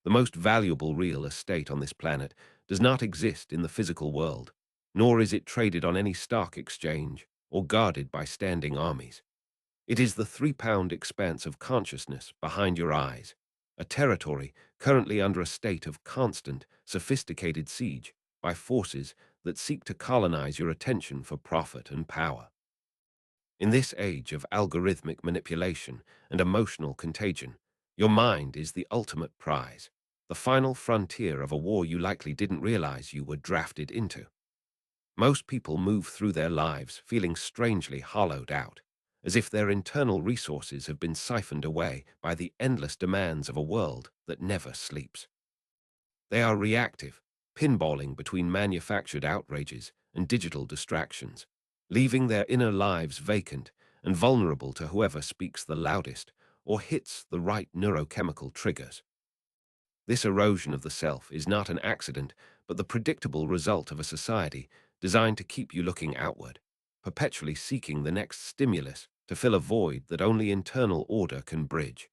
The most valuable real estate on this planet does not exist in the physical world, nor is it traded on any stock exchange or guarded by standing armies. It is the 3-pound expanse of consciousness behind your eyes, a territory currently under a state of constant, sophisticated siege by forces that seek to colonize your attention for profit and power. In this age of algorithmic manipulation and emotional contagion, your mind is the ultimate prize, the final frontier of a war you likely didn't realize you were drafted into. Most people move through their lives feeling strangely hollowed out, as if their internal resources have been siphoned away by the endless demands of a world that never sleeps. They are reactive, pinballing between manufactured outrages and digital distractions, leaving their inner lives vacant and vulnerable to whoever speaks the loudest or hits the right neurochemical triggers. This erosion of the self is not an accident, but the predictable result of a society designed to keep you looking outward, perpetually seeking the next stimulus to fill a void that only internal order can bridge.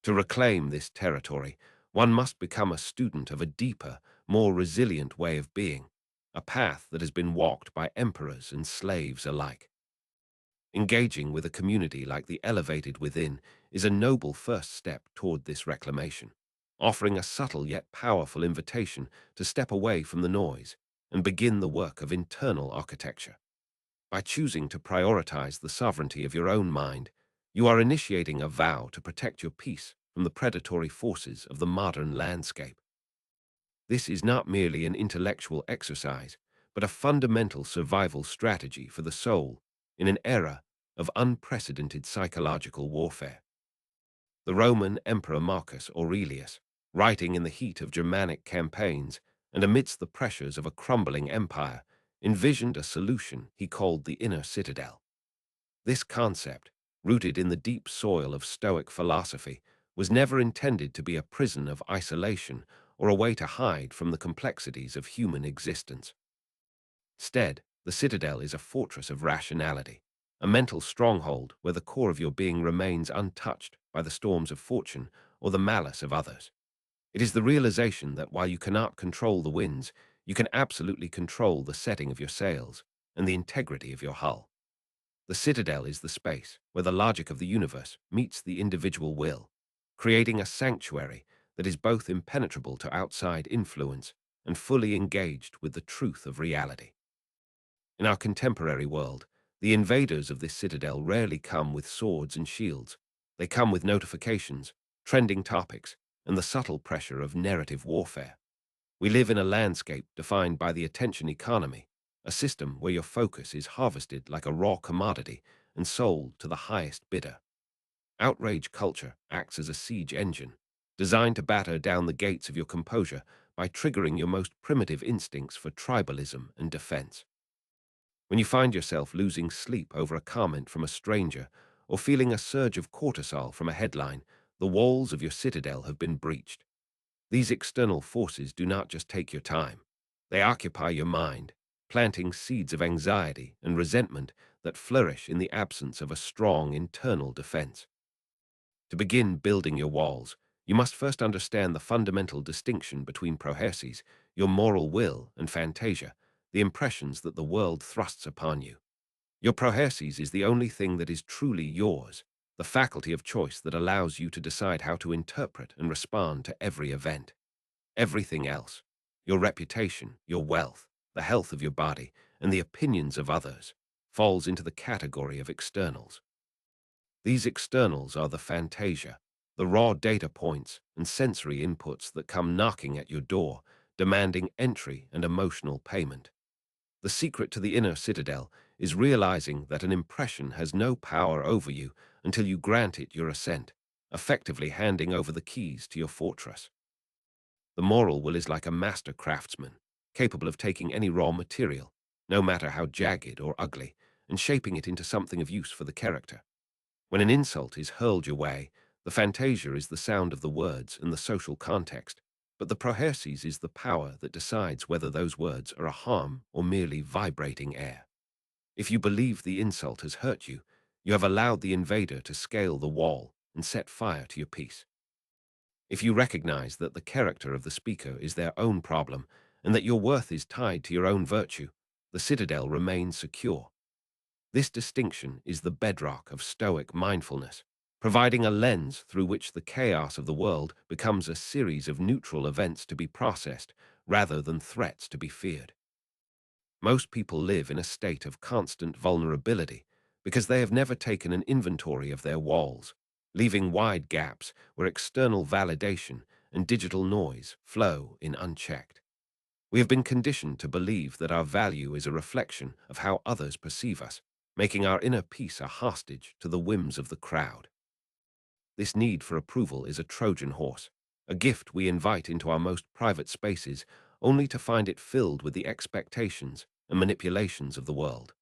To reclaim this territory, one must become a student of a deeper, more resilient way of being, a path that has been walked by emperors and slaves alike. Engaging with a community like the elevated within is a noble first step toward this reclamation, offering a subtle yet powerful invitation to step away from the noise and begin the work of internal architecture. By choosing to prioritize the sovereignty of your own mind, you are initiating a vow to protect your peace from the predatory forces of the modern landscape. This is not merely an intellectual exercise, but a fundamental survival strategy for the soul in an era of unprecedented psychological warfare. The Roman Emperor Marcus Aurelius, writing in the heat of Germanic campaigns and amidst the pressures of a crumbling empire, envisioned a solution he called the inner citadel. This concept, rooted in the deep soil of Stoic philosophy, was never intended to be a prison of isolation or a way to hide from the complexities of human existence. Instead, the citadel is a fortress of rationality, a mental stronghold where the core of your being remains untouched by the storms of fortune or the malice of others. It is the realization that while you cannot control the winds, you can absolutely control the setting of your sails and the integrity of your hull. The citadel is the space where the logic of the universe meets the individual will, creating a sanctuary that is both impenetrable to outside influence and fully engaged with the truth of reality. In our contemporary world, the invaders of this citadel rarely come with swords and shields. They come with notifications, trending topics, and the subtle pressure of narrative warfare. We live in a landscape defined by the attention economy, a system where your focus is harvested like a raw commodity and sold to the highest bidder. Outrage culture acts as a siege engine, designed to batter down the gates of your composure by triggering your most primitive instincts for tribalism and defense. When you find yourself losing sleep over a comment from a stranger or feeling a surge of cortisol from a headline, the walls of your citadel have been breached. These external forces do not just take your time. They occupy your mind, planting seeds of anxiety and resentment that flourish in the absence of a strong internal defense. To begin building your walls, you must first understand the fundamental distinction between proherses, your moral will, and fantasia, the impressions that the world thrusts upon you. Your proherses is the only thing that is truly yours, the faculty of choice that allows you to decide how to interpret and respond to every event. Everything else, your reputation, your wealth, the health of your body, and the opinions of others, falls into the category of externals. These externals are the fantasia, the raw data points and sensory inputs that come knocking at your door, demanding entry and emotional payment. The secret to the inner citadel is realizing that an impression has no power over you until you grant it your assent, effectively handing over the keys to your fortress. The moral will is like a master craftsman, capable of taking any raw material, no matter how jagged or ugly, and shaping it into something of use for the character. When an insult is hurled your way, the fantasia is the sound of the words and the social context, but the proherses is the power that decides whether those words are a harm or merely vibrating air. If you believe the insult has hurt you, you have allowed the invader to scale the wall and set fire to your peace. If you recognize that the character of the speaker is their own problem and that your worth is tied to your own virtue, the citadel remains secure. This distinction is the bedrock of Stoic mindfulness, providing a lens through which the chaos of the world becomes a series of neutral events to be processed rather than threats to be feared. Most people live in a state of constant vulnerability because they have never taken an inventory of their walls, leaving wide gaps where external validation and digital noise flow in unchecked. We have been conditioned to believe that our value is a reflection of how others perceive us, making our inner peace a hostage to the whims of the crowd. This need for approval is a Trojan horse, a gift we invite into our most private spaces only to find it filled with the expectations and manipulations of the world.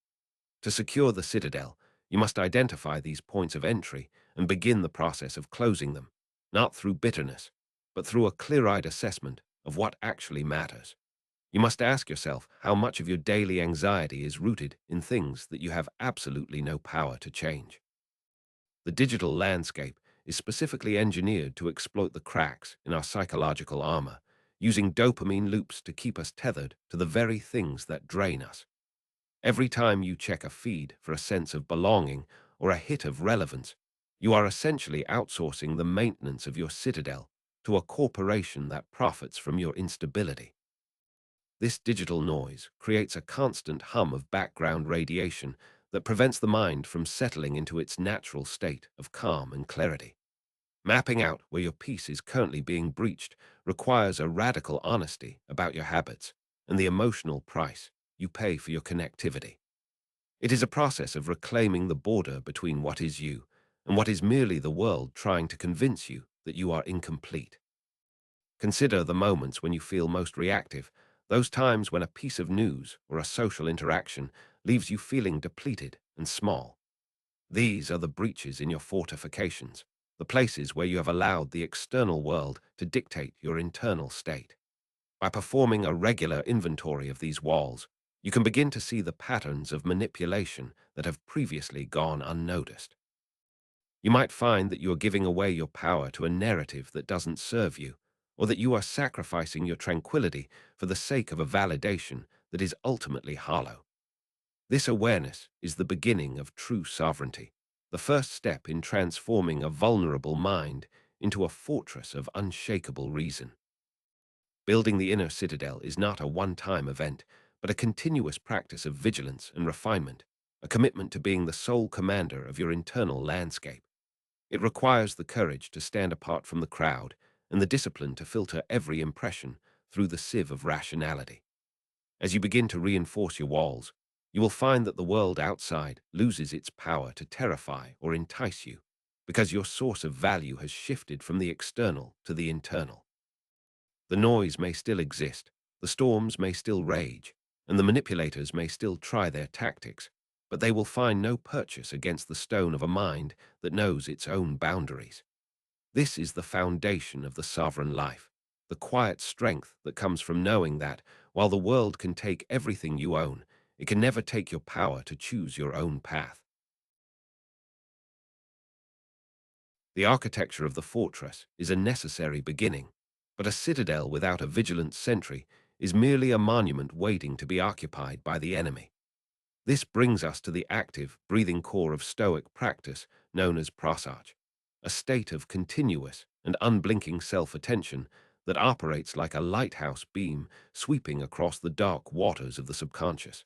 To secure the citadel, you must identify these points of entry and begin the process of closing them, not through bitterness, but through a clear-eyed assessment of what actually matters. You must ask yourself how much of your daily anxiety is rooted in things that you have absolutely no power to change. The digital landscape is specifically engineered to exploit the cracks in our psychological armor, using dopamine loops to keep us tethered to the very things that drain us. Every time you check a feed for a sense of belonging or a hit of relevance, you are essentially outsourcing the maintenance of your citadel to a corporation that profits from your instability. This digital noise creates a constant hum of background radiation that prevents the mind from settling into its natural state of calm and clarity. Mapping out where your peace is currently being breached requires a radical honesty about your habits and the emotional price you pay for your connectivity. It is a process of reclaiming the border between what is you and what is merely the world trying to convince you that you are incomplete. Consider the moments when you feel most reactive, those times when a piece of news or a social interaction leaves you feeling depleted and small. These are the breaches in your fortifications, the places where you have allowed the external world to dictate your internal state. By performing a regular inventory of these walls, you can begin to see the patterns of manipulation that have previously gone unnoticed. You might find that you are giving away your power to a narrative that doesn't serve you, or that you are sacrificing your tranquility for the sake of a validation that is ultimately hollow. This awareness is the beginning of true sovereignty, the first step in transforming a vulnerable mind into a fortress of unshakable reason. Building the inner citadel is not a one-time event, but a continuous practice of vigilance and refinement, a commitment to being the sole commander of your internal landscape. It requires the courage to stand apart from the crowd and the discipline to filter every impression through the sieve of rationality. As you begin to reinforce your walls, you will find that the world outside loses its power to terrify or entice you, because your source of value has shifted from the external to the internal. The noise may still exist, the storms may still rage, and the manipulators may still try their tactics, but they will find no purchase against the stone of a mind that knows its own boundaries. This is the foundation of the sovereign life, the quiet strength that comes from knowing that, while the world can take everything you own, it can never take your power to choose your own path. The architecture of the fortress is a necessary beginning, but a citadel without a vigilant sentry is merely a monument waiting to be occupied by the enemy. This brings us to the active, breathing core of Stoic practice known as Prosoche, a state of continuous and unblinking self-attention that operates like a lighthouse beam sweeping across the dark waters of the subconscious.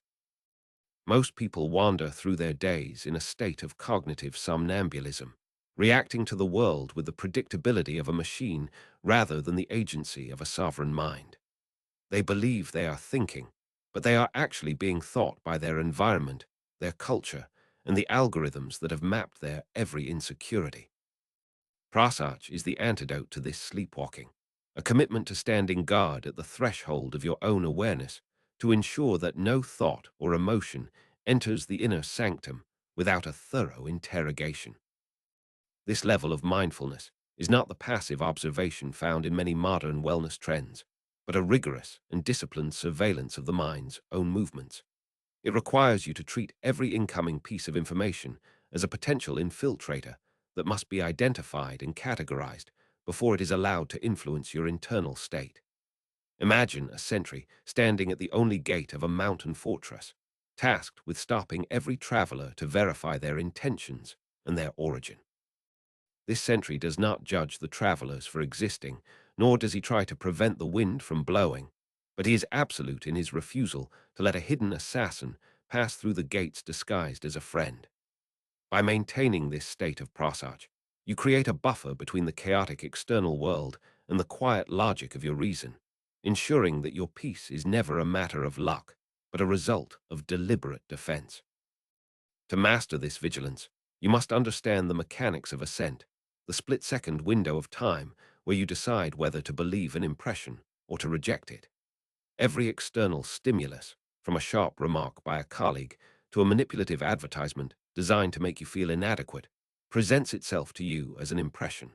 Most people wander through their days in a state of cognitive somnambulism, reacting to the world with the predictability of a machine rather than the agency of a sovereign mind. They believe they are thinking, but they are actually being thought by their environment, their culture, and the algorithms that have mapped their every insecurity. Prasach is the antidote to this sleepwalking, a commitment to standing guard at the threshold of your own awareness to ensure that no thought or emotion enters the inner sanctum without a thorough interrogation. This level of mindfulness is not the passive observation found in many modern wellness trends, but a rigorous and disciplined surveillance of the mind's own movements. It requires you to treat every incoming piece of information as a potential infiltrator that must be identified and categorized before it is allowed to influence your internal state. Imagine a sentry standing at the only gate of a mountain fortress, tasked with stopping every traveler to verify their intentions and their origin. This sentry does not judge the travelers for existing, nor does he try to prevent the wind from blowing, but he is absolute in his refusal to let a hidden assassin pass through the gates disguised as a friend. By maintaining this state of Prosoche, you create a buffer between the chaotic external world and the quiet logic of your reason, ensuring that your peace is never a matter of luck, but a result of deliberate defense. To master this vigilance, you must understand the mechanics of Assent, the split-second window of time where you decide whether to believe an impression or to reject it. Every external stimulus, from a sharp remark by a colleague to a manipulative advertisement designed to make you feel inadequate, presents itself to you as an impression.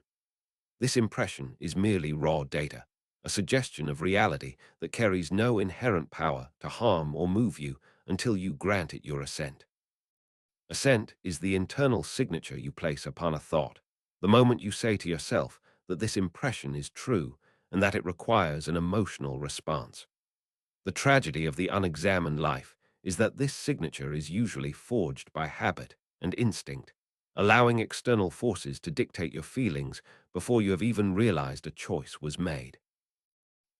This impression is merely raw data, a suggestion of reality that carries no inherent power to harm or move you until you grant it your assent. Assent is the internal signature you place upon a thought, the moment you say to yourself that this impression is true and that it requires an emotional response. The tragedy of the unexamined life is that this signature is usually forged by habit and instinct, allowing external forces to dictate your feelings before you have even realized a choice was made.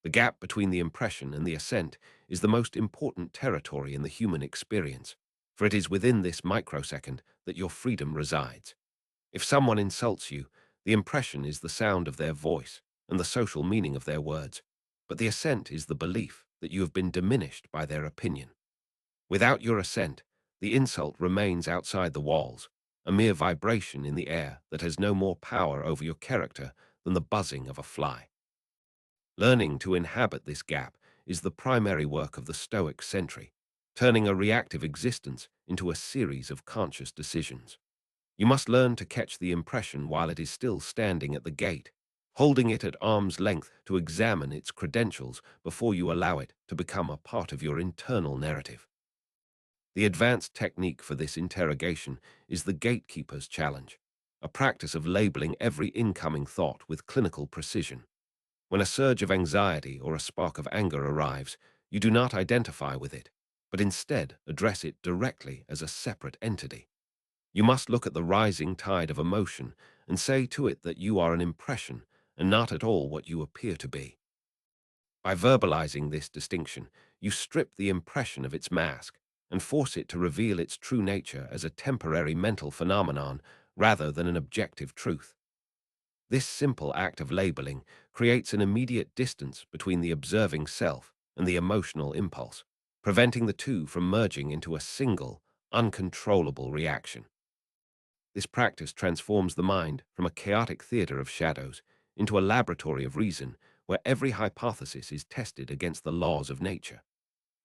The gap between the impression and the assent is the most important territory in the human experience, for it is within this microsecond that your freedom resides. If someone insults you, the impression is the sound of their voice and the social meaning of their words, but the assent is the belief that you have been diminished by their opinion. Without your assent, the insult remains outside the walls, a mere vibration in the air that has no more power over your character than the buzzing of a fly. Learning to inhabit this gap is the primary work of the Stoic sentry, turning a reactive existence into a series of conscious decisions. You must learn to catch the impression while it is still standing at the gate, holding it at arm's length to examine its credentials before you allow it to become a part of your internal narrative. The advanced technique for this interrogation is the gatekeeper's challenge, a practice of labeling every incoming thought with clinical precision. When a surge of anxiety or a spark of anger arrives, you do not identify with it, but instead address it directly as a separate entity. You must look at the rising tide of emotion and say to it that you are an impression and not at all what you appear to be. By verbalizing this distinction, you strip the impression of its mask and force it to reveal its true nature as a temporary mental phenomenon rather than an objective truth. This simple act of labeling creates an immediate distance between the observing self and the emotional impulse, preventing the two from merging into a single, uncontrollable reaction. This practice transforms the mind from a chaotic theater of shadows into a laboratory of reason where every hypothesis is tested against the laws of nature.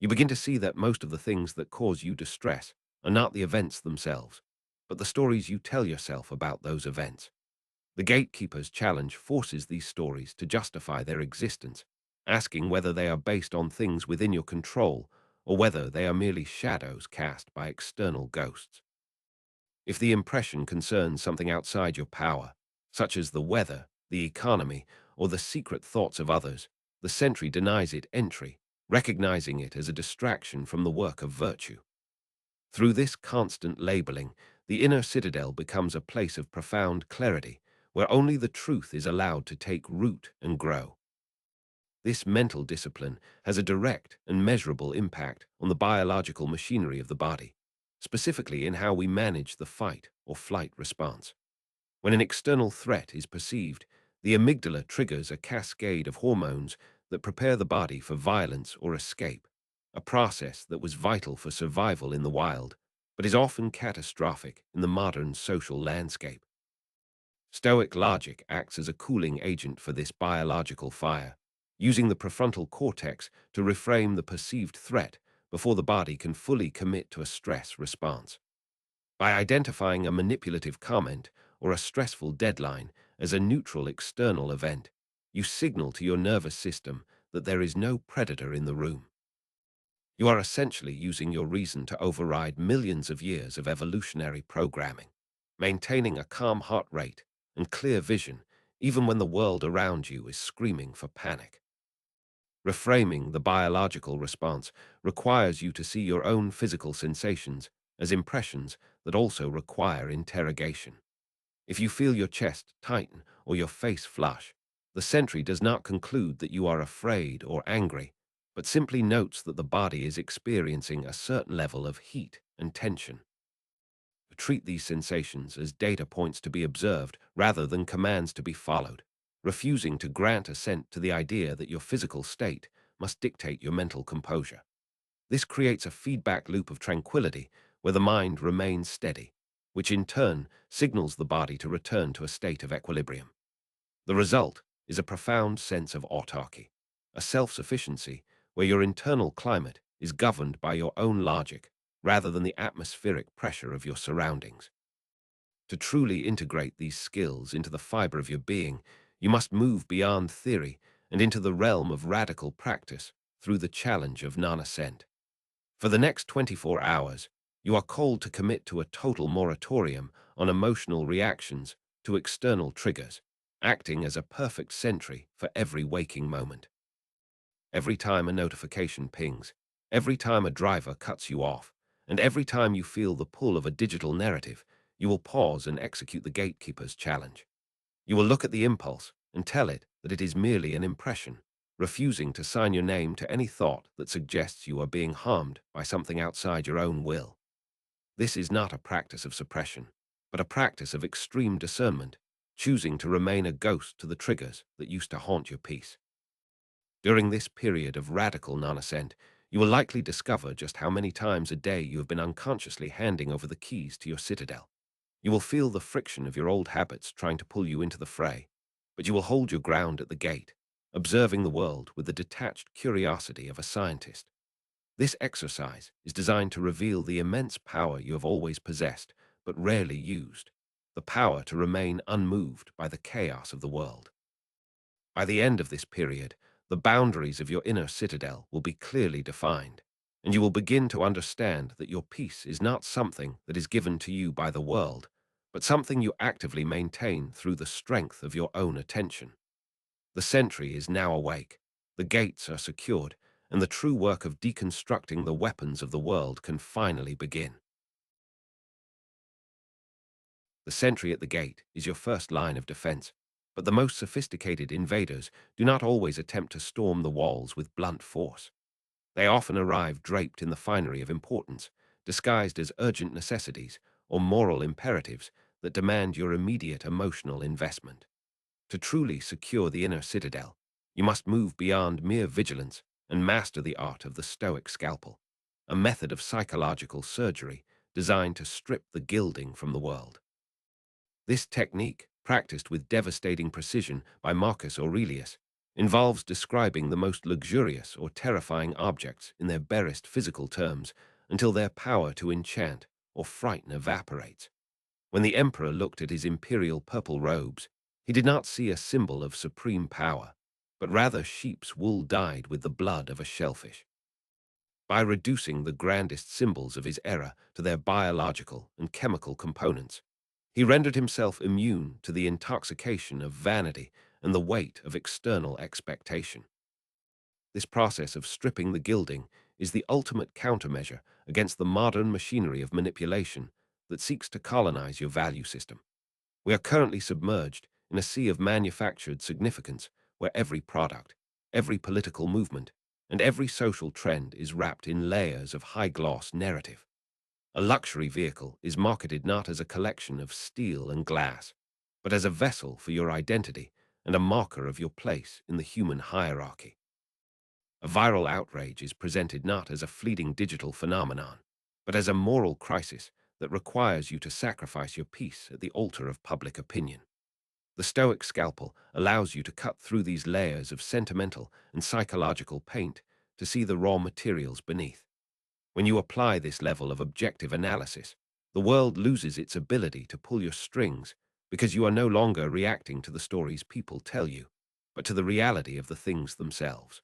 You begin to see that most of the things that cause you distress are not the events themselves, but the stories you tell yourself about those events. The gatekeeper's challenge forces these stories to justify their existence, asking whether they are based on things within your control or whether they are merely shadows cast by external ghosts. If the impression concerns something outside your power, such as the weather, the economy, or the secret thoughts of others, the sentry denies it entry, recognizing it as a distraction from the work of virtue. Through this constant labeling, the inner citadel becomes a place of profound clarity, where only the truth is allowed to take root and grow. This mental discipline has a direct and measurable impact on the biological machinery of the body, specifically in how we manage the fight or flight response. When an external threat is perceived, the amygdala triggers a cascade of hormones that prepare the body for violence or escape, a process that was vital for survival in the wild, but is often catastrophic in the modern social landscape. Stoic logic acts as a cooling agent for this biological fire, using the prefrontal cortex to reframe the perceived threat before the body can fully commit to a stress response. By identifying a manipulative comment or a stressful deadline as a neutral external event, you signal to your nervous system that there is no predator in the room. You are essentially using your reason to override millions of years of evolutionary programming. Maintaining a calm heart rate and clear vision even when the world around you is screaming for panic. Reframing the biological response requires you to see your own physical sensations as impressions that also require interrogation. If you feel your chest tighten or your face flush, the sentry does not conclude that you are afraid or angry, but simply notes that the body is experiencing a certain level of heat and tension. Treat these sensations as data points to be observed rather than commands to be followed, refusing to grant assent to the idea that your physical state must dictate your mental composure. This creates a feedback loop of tranquility where the mind remains steady, which in turn signals the body to return to a state of equilibrium. The result is a profound sense of autarky, a self-sufficiency where your internal climate is governed by your own logic rather than the atmospheric pressure of your surroundings. To truly integrate these skills into the fiber of your being, you must move beyond theory and into the realm of radical practice through the challenge of non-assent. For the next 24 hours, you are called to commit to a total moratorium on emotional reactions to external triggers, acting as a perfect sentry for every waking moment. Every time a notification pings, every time a driver cuts you off, and every time you feel the pull of a digital narrative, you will pause and execute the gatekeeper's challenge. You will look at the impulse and tell it that it is merely an impression, refusing to sign your name to any thought that suggests you are being harmed by something outside your own will. This is not a practice of suppression, but a practice of extreme discernment, choosing to remain a ghost to the triggers that used to haunt your peace. During this period of radical non-assent, you will likely discover just how many times a day you have been unconsciously handing over the keys to your citadel. You will feel the friction of your old habits trying to pull you into the fray, but you will hold your ground at the gate, observing the world with the detached curiosity of a scientist. This exercise is designed to reveal the immense power you have always possessed, but rarely used, the power to remain unmoved by the chaos of the world. By the end of this period, the boundaries of your inner citadel will be clearly defined, and you will begin to understand that your peace is not something that is given to you by the world, but something you actively maintain through the strength of your own attention. The sentry is now awake, the gates are secured, and the true work of deconstructing the weapons of the world can finally begin. The sentry at the gate is your first line of defense, but the most sophisticated invaders do not always attempt to storm the walls with blunt force. They often arrive draped in the finery of importance, disguised as urgent necessities or moral imperatives that demand your immediate emotional investment. To truly secure the inner citadel, you must move beyond mere vigilance and master the art of the Stoic Scalpel, a method of psychological surgery designed to strip the gilding from the world. This technique, practiced with devastating precision by Marcus Aurelius, involves describing the most luxurious or terrifying objects in their barest physical terms until their power to enchant or frighten evaporates. When the emperor looked at his imperial purple robes, he did not see a symbol of supreme power, but rather sheep's wool dyed with the blood of a shellfish. By reducing the grandest symbols of his era to their biological and chemical components, he rendered himself immune to the intoxication of vanity and the weight of external expectation. This process of stripping the gilding is the ultimate countermeasure against the modern machinery of manipulation that seeks to colonize your value system. We are currently submerged in a sea of manufactured significance where every product, every political movement, and every social trend is wrapped in layers of high-gloss narrative. A luxury vehicle is marketed not as a collection of steel and glass, but as a vessel for your identity and a marker of your place in the human hierarchy. A viral outrage is presented not as a fleeting digital phenomenon, but as a moral crisis that requires you to sacrifice your peace at the altar of public opinion. The Stoic Scalpel allows you to cut through these layers of sentimental and psychological paint to see the raw materials beneath. When you apply this level of objective analysis, the world loses its ability to pull your strings because you are no longer reacting to the stories people tell you, but to the reality of the things themselves.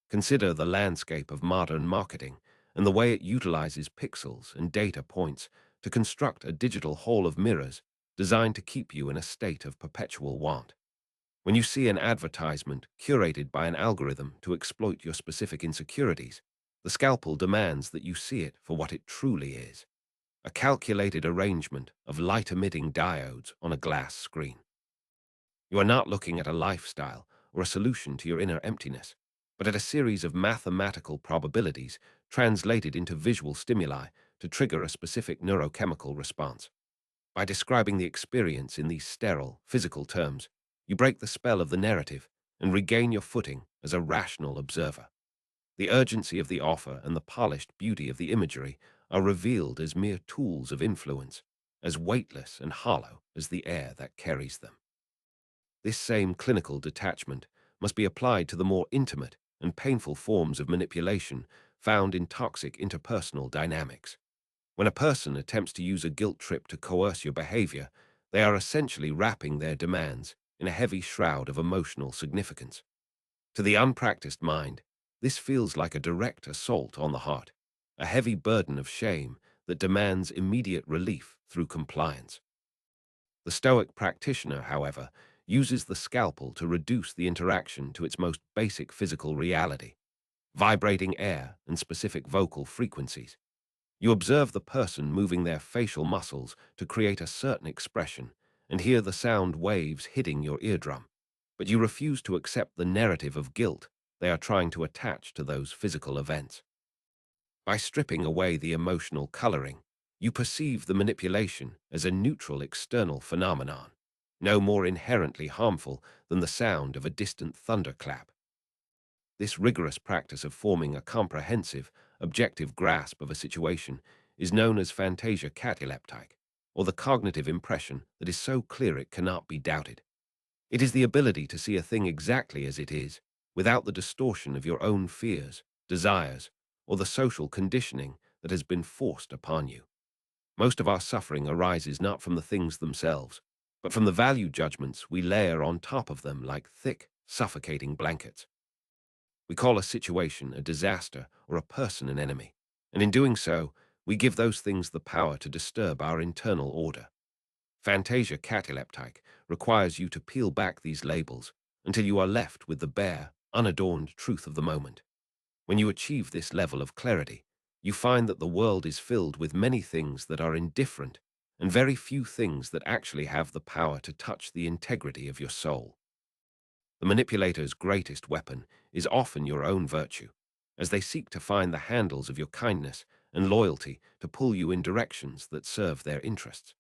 Consider the landscape of modern marketing and the way it utilizes pixels and data points to construct a digital hall of mirrors designed to keep you in a state of perpetual want. When you see an advertisement curated by an algorithm to exploit your specific insecurities, the scalpel demands that you see it for what it truly is: a calculated arrangement of light-emitting diodes on a glass screen. You are not looking at a lifestyle or a solution to your inner emptiness, but at a series of mathematical probabilities translated into visual stimuli to trigger a specific neurochemical response. By describing the experience in these sterile, physical terms, you break the spell of the narrative and regain your footing as a rational observer. The urgency of the offer and the polished beauty of the imagery are revealed as mere tools of influence, as weightless and hollow as the air that carries them. This same clinical detachment must be applied to the more intimate and painful forms of manipulation found in toxic interpersonal dynamics. When a person attempts to use a guilt trip to coerce your behavior, they are essentially wrapping their demands in a heavy shroud of emotional significance. To the unpracticed mind, this feels like a direct assault on the heart, a heavy burden of shame that demands immediate relief through compliance. The Stoic practitioner, however, uses the scalpel to reduce the interaction to its most basic physical reality: vibrating air and specific vocal frequencies. You observe the person moving their facial muscles to create a certain expression and hear the sound waves hitting your eardrum, but you refuse to accept the narrative of guilt they are trying to attach to those physical events. By stripping away the emotional coloring, you perceive the manipulation as a neutral external phenomenon, no more inherently harmful than the sound of a distant thunderclap. This rigorous practice of forming a comprehensive, objective grasp of a situation is known as phantasia cataleptic, or the cognitive impression that is so clear it cannot be doubted. It is the ability to see a thing exactly as it is, without the distortion of your own fears, desires, or the social conditioning that has been forced upon you. Most of our suffering arises not from the things themselves, but from the value judgments we layer on top of them like thick, suffocating blankets. We call a situation a disaster or a person an enemy, and in doing so, we give those things the power to disturb our internal order. Phantasia cataleptic requires you to peel back these labels until you are left with the bare, unadorned truth of the moment. When you achieve this level of clarity, you find that the world is filled with many things that are indifferent and very few things that actually have the power to touch the integrity of your soul. The manipulator's greatest weapon is often your own virtue, as they seek to find the handles of your kindness and loyalty to pull you in directions that serve their interests.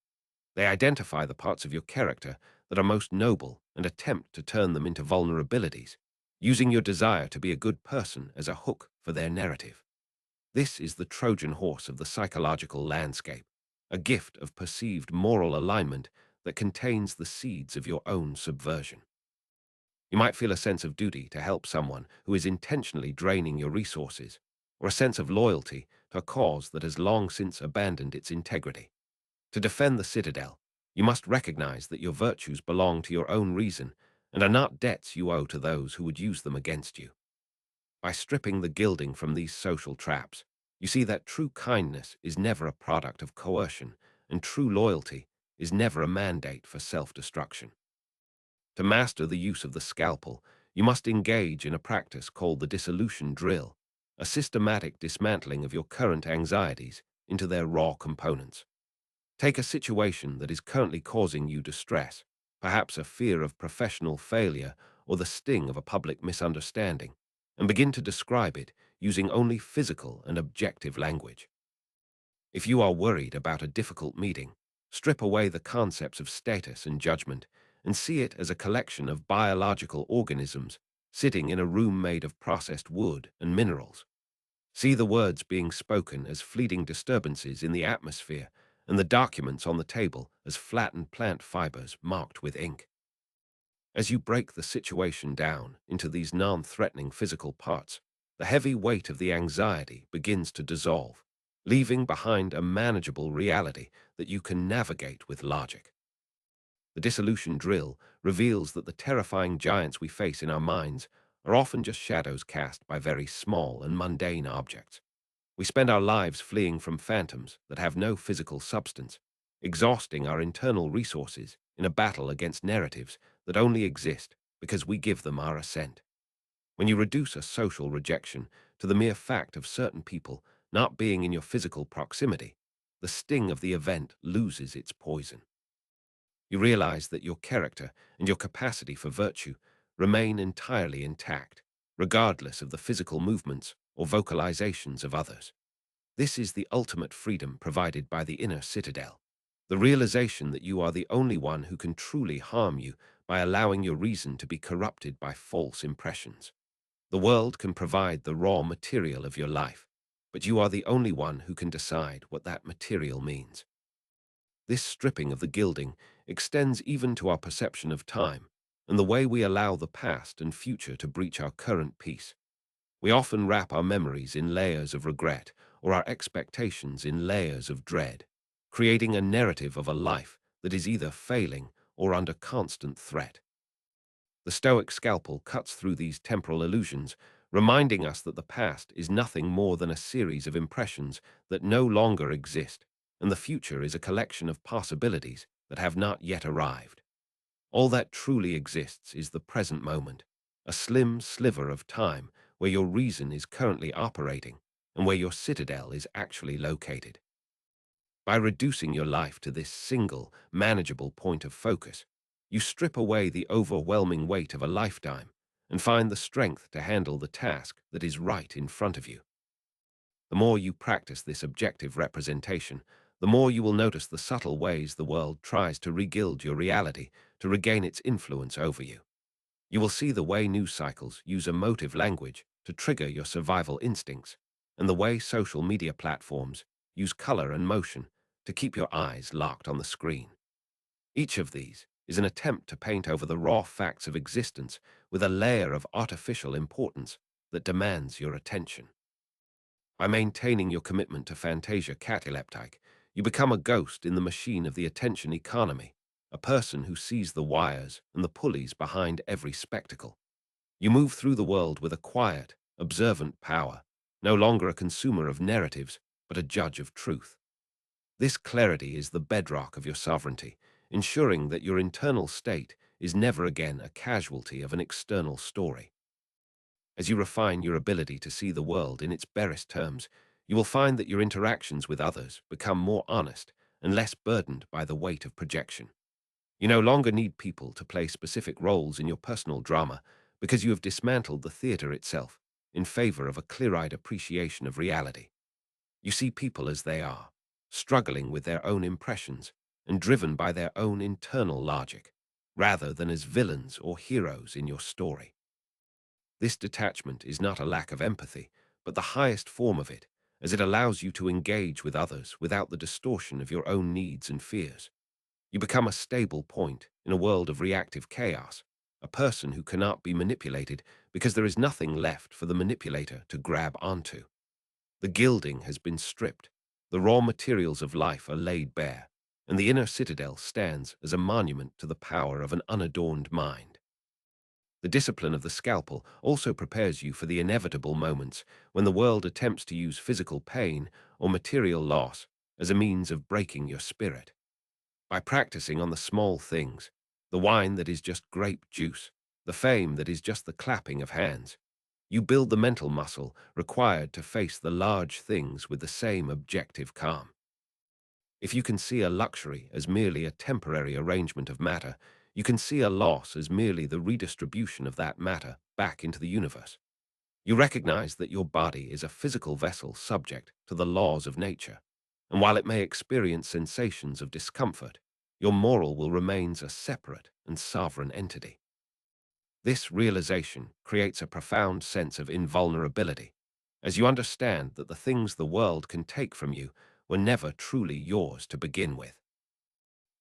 They identify the parts of your character that are most noble and attempt to turn them into vulnerabilities, using your desire to be a good person as a hook for their narrative. This is the Trojan horse of the psychological landscape, a gift of perceived moral alignment that contains the seeds of your own subversion. You might feel a sense of duty to help someone who is intentionally draining your resources, or a sense of loyalty to a cause that has long since abandoned its integrity. To defend the Citadel, you must recognize that your virtues belong to your own reason and are not debts you owe to those who would use them against you. By stripping the gilding from these social traps, you see that true kindness is never a product of coercion, and true loyalty is never a mandate for self-destruction. To master the use of the scalpel, you must engage in a practice called the Dissolution Drill, a systematic dismantling of your current anxieties into their raw components. Take a situation that is currently causing you distress, perhaps a fear of professional failure or the sting of a public misunderstanding, and begin to describe it using only physical and objective language. If you are worried about a difficult meeting, strip away the concepts of status and judgment and see it as a collection of biological organisms sitting in a room made of processed wood and minerals. See the words being spoken as fleeting disturbances in the atmosphere and the documents on the table as flattened plant fibers marked with ink. As you break the situation down into these non-threatening physical parts, the heavy weight of the anxiety begins to dissolve, leaving behind a manageable reality that you can navigate with logic. The dissolution drill reveals that the terrifying giants we face in our minds are often just shadows cast by very small and mundane objects. We spend our lives fleeing from phantoms that have no physical substance, exhausting our internal resources in a battle against narratives that only exist because we give them our assent. When you reduce a social rejection to the mere fact of certain people not being in your physical proximity, the sting of the event loses its poison. You realize that your character and your capacity for virtue remain entirely intact, regardless of the physical movements or vocalizations of others. This is the ultimate freedom provided by the inner citadel, the realization that you are the only one who can truly harm you by allowing your reason to be corrupted by false impressions. The world can provide the raw material of your life, but you are the only one who can decide what that material means. This stripping of the gilding extends even to our perception of time and the way we allow the past and future to breach our current peace. We often wrap our memories in layers of regret or our expectations in layers of dread, creating a narrative of a life that is either failing or under constant threat. The Stoic Scalpel cuts through these temporal illusions, reminding us that the past is nothing more than a series of impressions that no longer exist, and the future is a collection of possibilities that have not yet arrived. All that truly exists is the present moment, a slim sliver of time where your reason is currently operating and where your citadel is actually located. By reducing your life to this single, manageable point of focus, you strip away the overwhelming weight of a lifetime and find the strength to handle the task that is right in front of you. The more you practice this objective representation, the more you will notice the subtle ways the world tries to regild your reality to regain its influence over you. You will see the way news cycles use emotive language to trigger your survival instincts, and the way social media platforms use color and motion to keep your eyes locked on the screen. Each of these is an attempt to paint over the raw facts of existence with a layer of artificial importance that demands your attention. By maintaining your commitment to Fantasia cataleptic, you become a ghost in the machine of the attention economy, a person who sees the wires and the pulleys behind every spectacle. You move through the world with a quiet, observant power, no longer a consumer of narratives, but a judge of truth. This clarity is the bedrock of your sovereignty, ensuring that your internal state is never again a casualty of an external story. As you refine your ability to see the world in its barest terms, you will find that your interactions with others become more honest and less burdened by the weight of projection. You no longer need people to play specific roles in your personal drama because you have dismantled the theater itself in favor of a clear-eyed appreciation of reality. You see people as they are, struggling with their own impressions and driven by their own internal logic, rather than as villains or heroes in your story. This detachment is not a lack of empathy, but the highest form of it, as it allows you to engage with others without the distortion of your own needs and fears. You become a stable point in a world of reactive chaos, a person who cannot be manipulated because there is nothing left for the manipulator to grab onto. The gilding has been stripped, the raw materials of life are laid bare, and the inner citadel stands as a monument to the power of an unadorned mind. The discipline of the scalpel also prepares you for the inevitable moments when the world attempts to use physical pain or material loss as a means of breaking your spirit. By practicing on the small things, the wine that is just grape juice, the fame that is just the clapping of hands, you build the mental muscle required to face the large things with the same objective calm. If you can see a luxury as merely a temporary arrangement of matter, you can see a loss as merely the redistribution of that matter back into the universe. You recognize that your body is a physical vessel subject to the laws of nature, and while it may experience sensations of discomfort, your moral will remain a separate and sovereign entity. This realization creates a profound sense of invulnerability, as you understand that the things the world can take from you were never truly yours to begin with.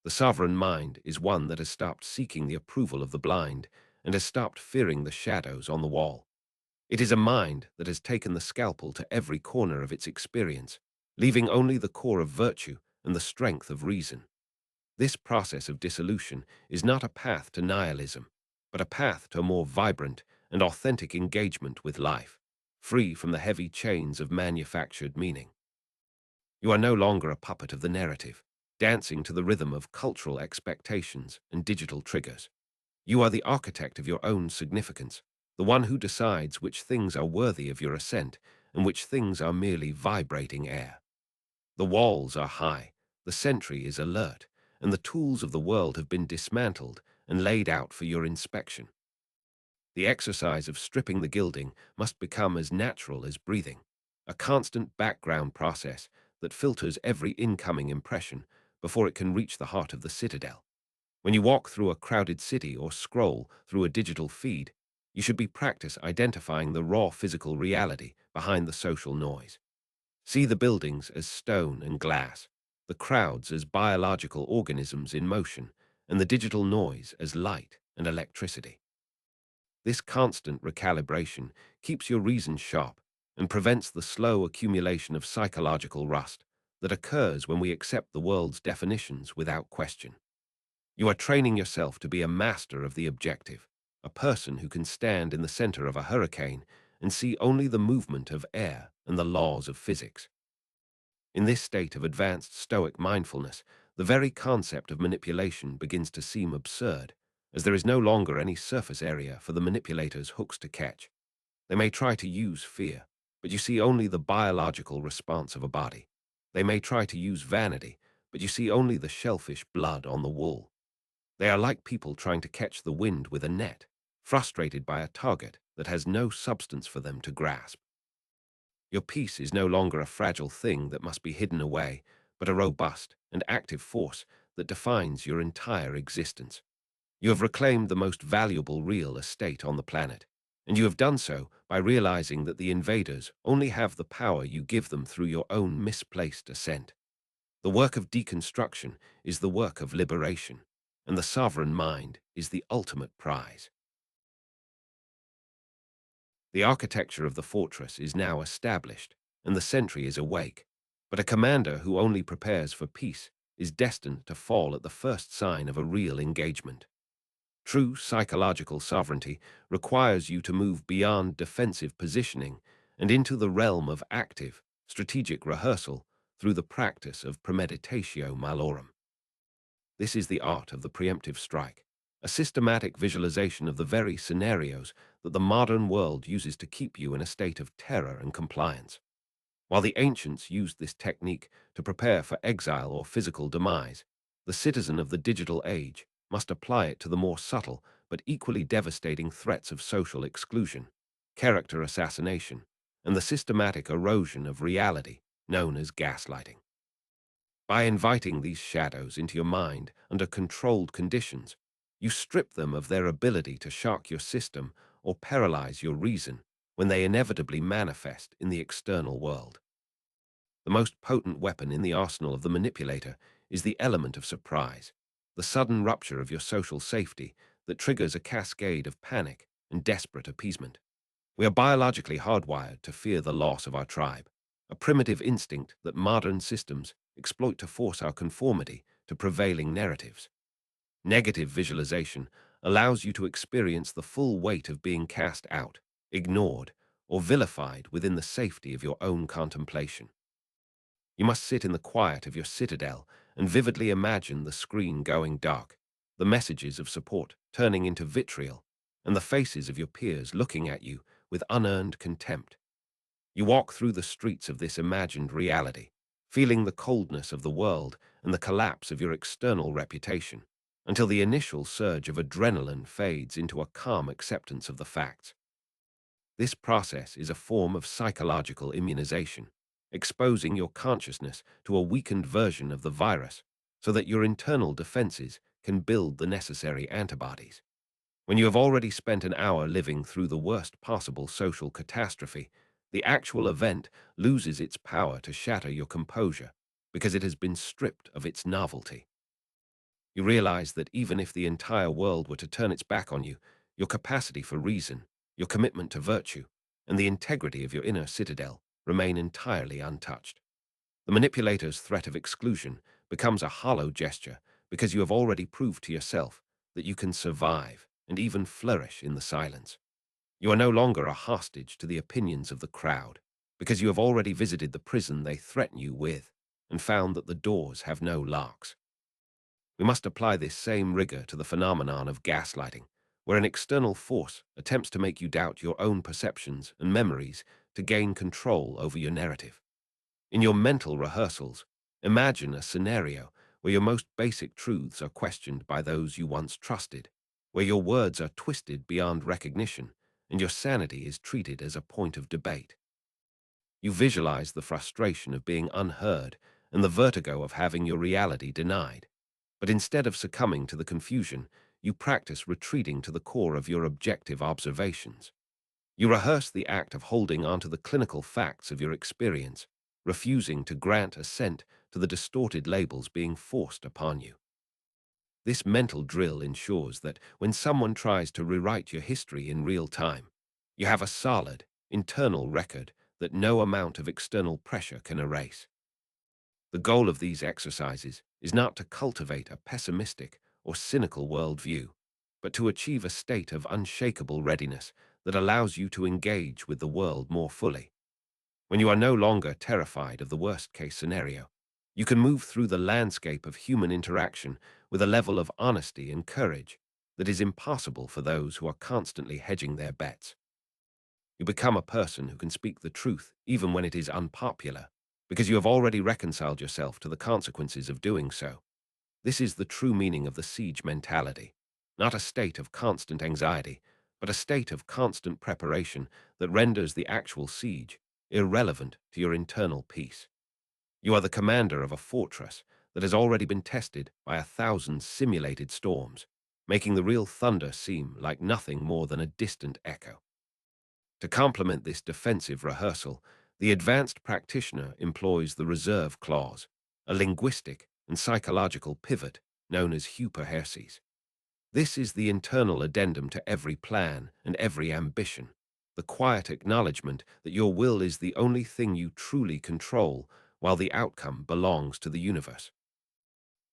The sovereign mind is one that has stopped seeking the approval of the blind and has stopped fearing the shadows on the wall. It is a mind that has taken the scalpel to every corner of its experience, leaving only the core of virtue and the strength of reason. This process of dissolution is not a path to nihilism, but a path to a more vibrant and authentic engagement with life, free from the heavy chains of manufactured meaning. You are no longer a puppet of the narrative, dancing to the rhythm of cultural expectations and digital triggers. You are the architect of your own significance, the one who decides which things are worthy of your assent and which things are merely vibrating air. The walls are high, the sentry is alert, and the tools of the world have been dismantled and laid out for your inspection. The exercise of stripping the gilding must become as natural as breathing, a constant background process that filters every incoming impression before it can reach the heart of the citadel. When you walk through a crowded city or scroll through a digital feed, you should be practice identifying the raw physical reality behind the social noise. See the buildings as stone and glass, the crowds as biological organisms in motion, and the digital noise as light and electricity. This constant recalibration keeps your reason sharp and prevents the slow accumulation of psychological rust that occurs when we accept the world's definitions without question. You are training yourself to be a master of the objective, a person who can stand in the center of a hurricane and see only the movement of air and the laws of physics. In this state of advanced Stoic mindfulness, the very concept of manipulation begins to seem absurd, as there is no longer any surface area for the manipulator's hooks to catch. They may try to use fear, but you see only the biological response of a body. They may try to use vanity, but you see only the shellfish blood on the wool. They are like people trying to catch the wind with a net, frustrated by a target that has no substance for them to grasp. Your peace is no longer a fragile thing that must be hidden away, but a robust and active force that defines your entire existence. You have reclaimed the most valuable real estate on the planet, and you have done so by realizing that the invaders only have the power you give them through your own misplaced assent. The work of deconstruction is the work of liberation, and the sovereign mind is the ultimate prize. The architecture of the fortress is now established, and the sentry is awake, but a commander who only prepares for peace is destined to fall at the first sign of a real engagement. True psychological sovereignty requires you to move beyond defensive positioning and into the realm of active, strategic rehearsal through the practice of Premeditatio Malorum. This is the art of the preemptive strike, a systematic visualization of the very scenarios that the modern world uses to keep you in a state of terror and compliance. While the ancients used this technique to prepare for exile or physical demise, the citizen of the digital age must apply it to the more subtle but equally devastating threats of social exclusion, character assassination, and the systematic erosion of reality known as gaslighting. By inviting these shadows into your mind under controlled conditions, you strip them of their ability to shock your system or paralyze your reason when they inevitably manifest in the external world. The most potent weapon in the arsenal of the manipulator is the element of surprise, the sudden rupture of your social safety that triggers a cascade of panic and desperate appeasement. We are biologically hardwired to fear the loss of our tribe, a primitive instinct that modern systems exploit to force our conformity to prevailing narratives. Negative visualization allows you to experience the full weight of being cast out, ignored, or vilified within the safety of your own contemplation. You must sit in the quiet of your citadel and vividly imagine the screen going dark, the messages of support turning into vitriol, and the faces of your peers looking at you with unearned contempt. You walk through the streets of this imagined reality, feeling the coldness of the world and the collapse of your external reputation, until the initial surge of adrenaline fades into a calm acceptance of the facts. This process is a form of psychological immunization, exposing your consciousness to a weakened version of the virus so that your internal defenses can build the necessary antibodies. When you have already spent an hour living through the worst possible social catastrophe, the actual event loses its power to shatter your composure because it has been stripped of its novelty. You realize that even if the entire world were to turn its back on you, your capacity for reason, your commitment to virtue, and the integrity of your inner citadel remain entirely untouched. The manipulator's threat of exclusion becomes a hollow gesture because you have already proved to yourself that you can survive and even flourish in the silence. You are no longer a hostage to the opinions of the crowd because you have already visited the prison they threaten you with, and found that the doors have no locks. We must apply this same rigor to the phenomenon of gaslighting, where an external force attempts to make you doubt your own perceptions and memories to gain control over your narrative. In your mental rehearsals, imagine a scenario where your most basic truths are questioned by those you once trusted, where your words are twisted beyond recognition, and your sanity is treated as a point of debate. You visualize the frustration of being unheard and the vertigo of having your reality denied. But instead of succumbing to the confusion, you practice retreating to the core of your objective observations. You rehearse the act of holding onto the clinical facts of your experience, refusing to grant assent to the distorted labels being forced upon you. This mental drill ensures that when someone tries to rewrite your history in real time, you have a solid, internal record that no amount of external pressure can erase. The goal of these exercises is not to cultivate a pessimistic or cynical worldview, but to achieve a state of unshakable readiness that allows you to engage with the world more fully. When you are no longer terrified of the worst-case scenario, you can move through the landscape of human interaction with a level of honesty and courage that is impossible for those who are constantly hedging their bets. You become a person who can speak the truth even when it is unpopular, because you have already reconciled yourself to the consequences of doing so. This is the true meaning of the siege mentality, not a state of constant anxiety, but a state of constant preparation that renders the actual siege irrelevant to your internal peace. You are the commander of a fortress that has already been tested by 1,000 simulated storms, making the real thunder seem like nothing more than a distant echo. To complement this defensive rehearsal, the advanced practitioner employs the reserve clause, a linguistic and psychological pivot known as hyperheresis. This is the internal addendum to every plan and every ambition, the quiet acknowledgement that your will is the only thing you truly control while the outcome belongs to the universe.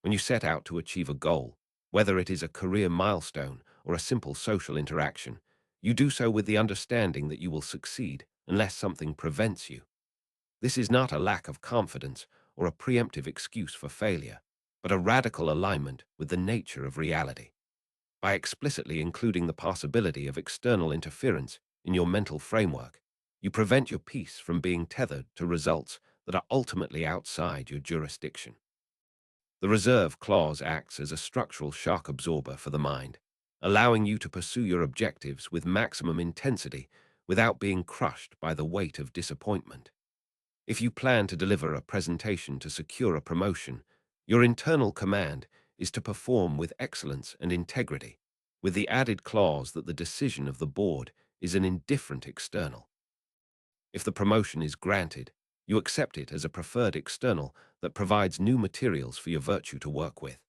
When you set out to achieve a goal, whether it is a career milestone or a simple social interaction, you do so with the understanding that you will succeed unless something prevents you. This is not a lack of confidence or a preemptive excuse for failure, but a radical alignment with the nature of reality. By explicitly including the possibility of external interference in your mental framework, you prevent your peace from being tethered to results that are ultimately outside your jurisdiction. The reserve clause acts as a structural shock absorber for the mind, allowing you to pursue your objectives with maximum intensity without being crushed by the weight of disappointment. If you plan to deliver a presentation to secure a promotion, your internal command is to perform with excellence and integrity, with the added clause that the decision of the board is an indifferent external. If the promotion is granted, you accept it as a preferred external that provides new materials for your virtue to work with.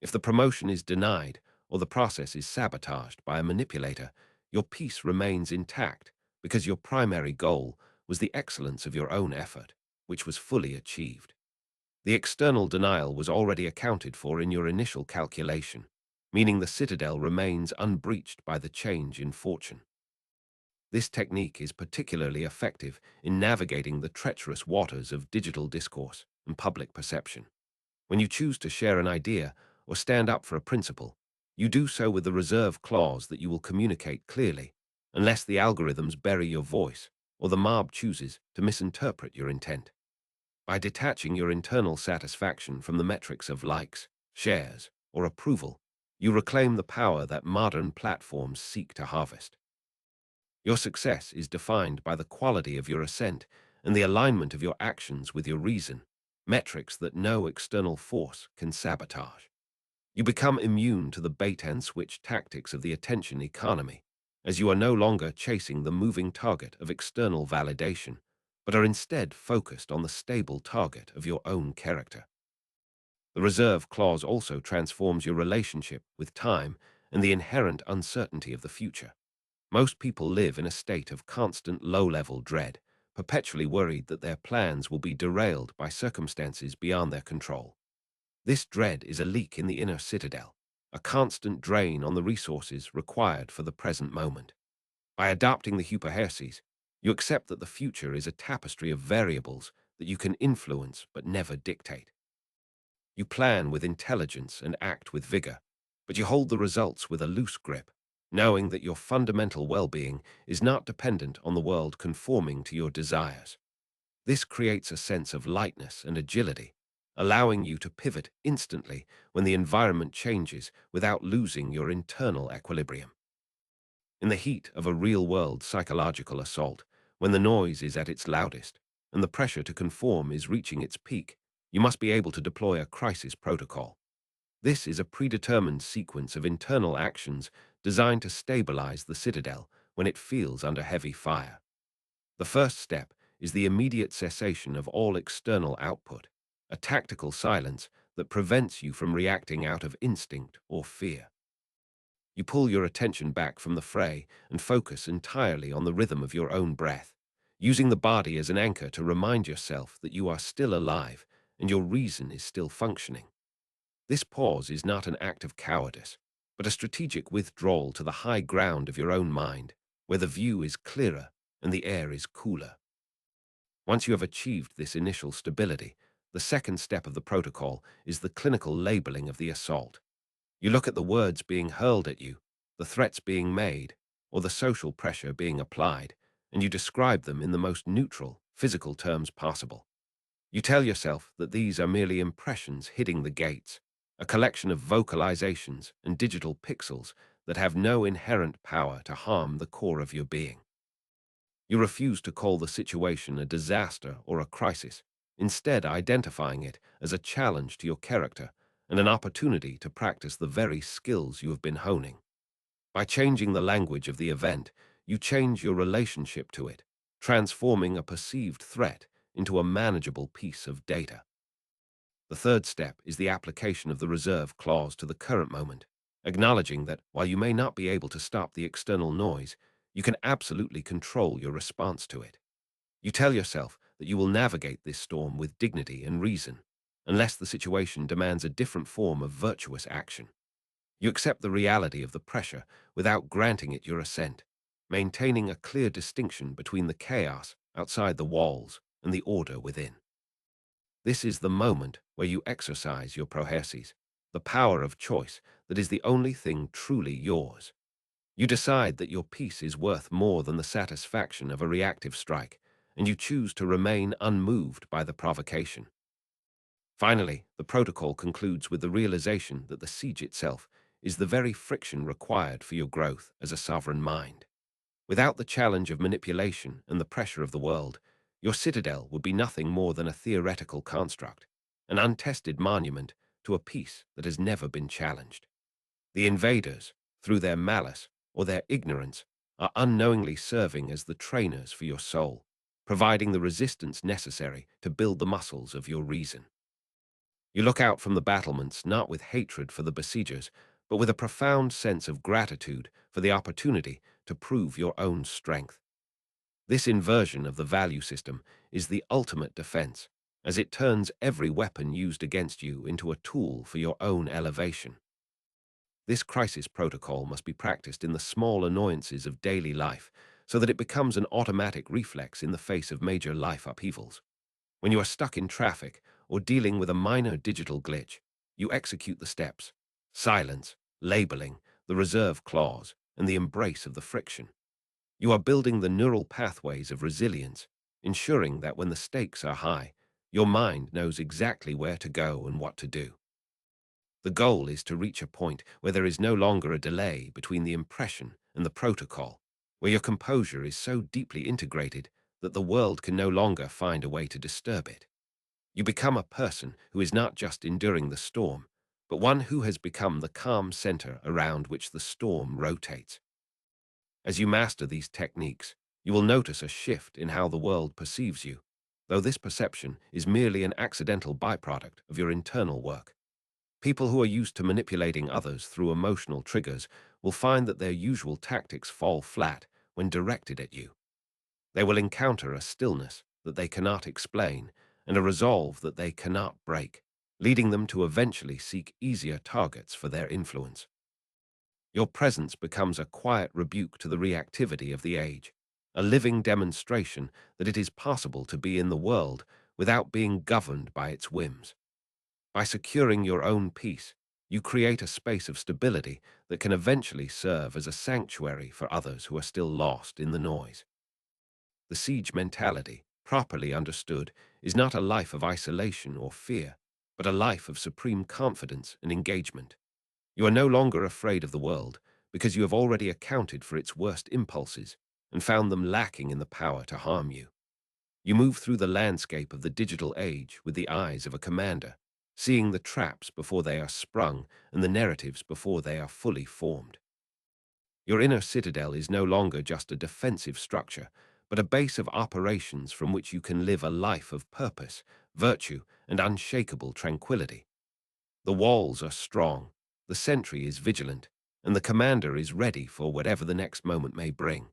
If the promotion is denied or the process is sabotaged by a manipulator, your peace remains intact because your primary goal was the excellence of your own effort, which was fully achieved. The external denial was already accounted for in your initial calculation, meaning the citadel remains unbreached by the change in fortune. This technique is particularly effective in navigating the treacherous waters of digital discourse and public perception. When you choose to share an idea or stand up for a principle, you do so with the reserve clause that you will communicate clearly, unless the algorithms bury your voice or the mob chooses to misinterpret your intent. By detaching your internal satisfaction from the metrics of likes, shares, or approval, you reclaim the power that modern platforms seek to harvest. Your success is defined by the quality of your assent and the alignment of your actions with your reason, metrics that no external force can sabotage. You become immune to the bait-and-switch tactics of the attention economy, as you are no longer chasing the moving target of external validation, but are instead focused on the stable target of your own character. The reserve clause also transforms your relationship with time and the inherent uncertainty of the future. Most people live in a state of constant low-level dread, perpetually worried that their plans will be derailed by circumstances beyond their control. This dread is a leak in the inner citadel, a constant drain on the resources required for the present moment. By adopting the hyperheresis, you accept that the future is a tapestry of variables that you can influence but never dictate. You plan with intelligence and act with vigor, but you hold the results with a loose grip, knowing that your fundamental well-being is not dependent on the world conforming to your desires. This creates a sense of lightness and agility, allowing you to pivot instantly when the environment changes without losing your internal equilibrium. In the heat of a real-world psychological assault, when the noise is at its loudest and the pressure to conform is reaching its peak, you must be able to deploy a crisis protocol. This is a predetermined sequence of internal actions designed to stabilize the citadel when it feels under heavy fire. The first step is the immediate cessation of all external output, a tactical silence that prevents you from reacting out of instinct or fear. You pull your attention back from the fray and focus entirely on the rhythm of your own breath, using the body as an anchor to remind yourself that you are still alive and your reason is still functioning. This pause is not an act of cowardice, but a strategic withdrawal to the high ground of your own mind, where the view is clearer and the air is cooler. Once you have achieved this initial stability, the second step of the protocol is the clinical labeling of the assault. You look at the words being hurled at you, the threats being made, or the social pressure being applied, and you describe them in the most neutral, physical terms possible. You tell yourself that these are merely impressions hitting the gates, a collection of vocalizations and digital pixels that have no inherent power to harm the core of your being. You refuse to call the situation a disaster or a crisis, instead identifying it as a challenge to your character and an opportunity to practice the very skills you have been honing. By changing the language of the event, you change your relationship to it, transforming a perceived threat into a manageable piece of data. The third step is the application of the reserve clause to the current moment, acknowledging that while you may not be able to stop the external noise, you can absolutely control your response to it. You tell yourself that you will navigate this storm with dignity and reason, unless the situation demands a different form of virtuous action. You accept the reality of the pressure without granting it your assent, maintaining a clear distinction between the chaos outside the walls and the order within. This is the moment where you exercise your proherses, the power of choice that is the only thing truly yours. You decide that your peace is worth more than the satisfaction of a reactive strike, and you choose to remain unmoved by the provocation. Finally, the protocol concludes with the realization that the siege itself is the very friction required for your growth as a sovereign mind. Without the challenge of manipulation and the pressure of the world, your citadel would be nothing more than a theoretical construct, an untested monument to a peace that has never been challenged. The invaders, through their malice or their ignorance, are unknowingly serving as the trainers for your soul, providing the resistance necessary to build the muscles of your reason. You look out from the battlements not with hatred for the besiegers, but with a profound sense of gratitude for the opportunity to prove your own strength. This inversion of the value system is the ultimate defense, as it turns every weapon used against you into a tool for your own elevation. This crisis protocol must be practiced in the small annoyances of daily life so that it becomes an automatic reflex in the face of major life upheavals. When you are stuck in traffic or dealing with a minor digital glitch, you execute the steps: silence, labeling, the reserve clause, and the embrace of the friction. You are building the neural pathways of resilience, ensuring that when the stakes are high, your mind knows exactly where to go and what to do. The goal is to reach a point where there is no longer a delay between the impression and the protocol, where your composure is so deeply integrated that the world can no longer find a way to disturb it. You become a person who is not just enduring the storm, but one who has become the calm center around which the storm rotates. As you master these techniques, you will notice a shift in how the world perceives you, though this perception is merely an accidental byproduct of your internal work. People who are used to manipulating others through emotional triggers will find that their usual tactics fall flat when directed at you. They will encounter a stillness that they cannot explain and a resolve that they cannot break, leading them to eventually seek easier targets for their influence. Your presence becomes a quiet rebuke to the reactivity of the age, a living demonstration that it is possible to be in the world without being governed by its whims. By securing your own peace, you create a space of stability that can eventually serve as a sanctuary for others who are still lost in the noise. The siege mentality, properly understood, is not a life of isolation or fear, but a life of supreme confidence and engagement. You are no longer afraid of the world because you have already accounted for its worst impulses and found them lacking in the power to harm you. You move through the landscape of the digital age with the eyes of a commander, seeing the traps before they are sprung and the narratives before they are fully formed. Your inner citadel is no longer just a defensive structure, but a base of operations from which you can live a life of purpose, virtue, and unshakable tranquility. The walls are strong, the sentry is vigilant, and the commander is ready for whatever the next moment may bring.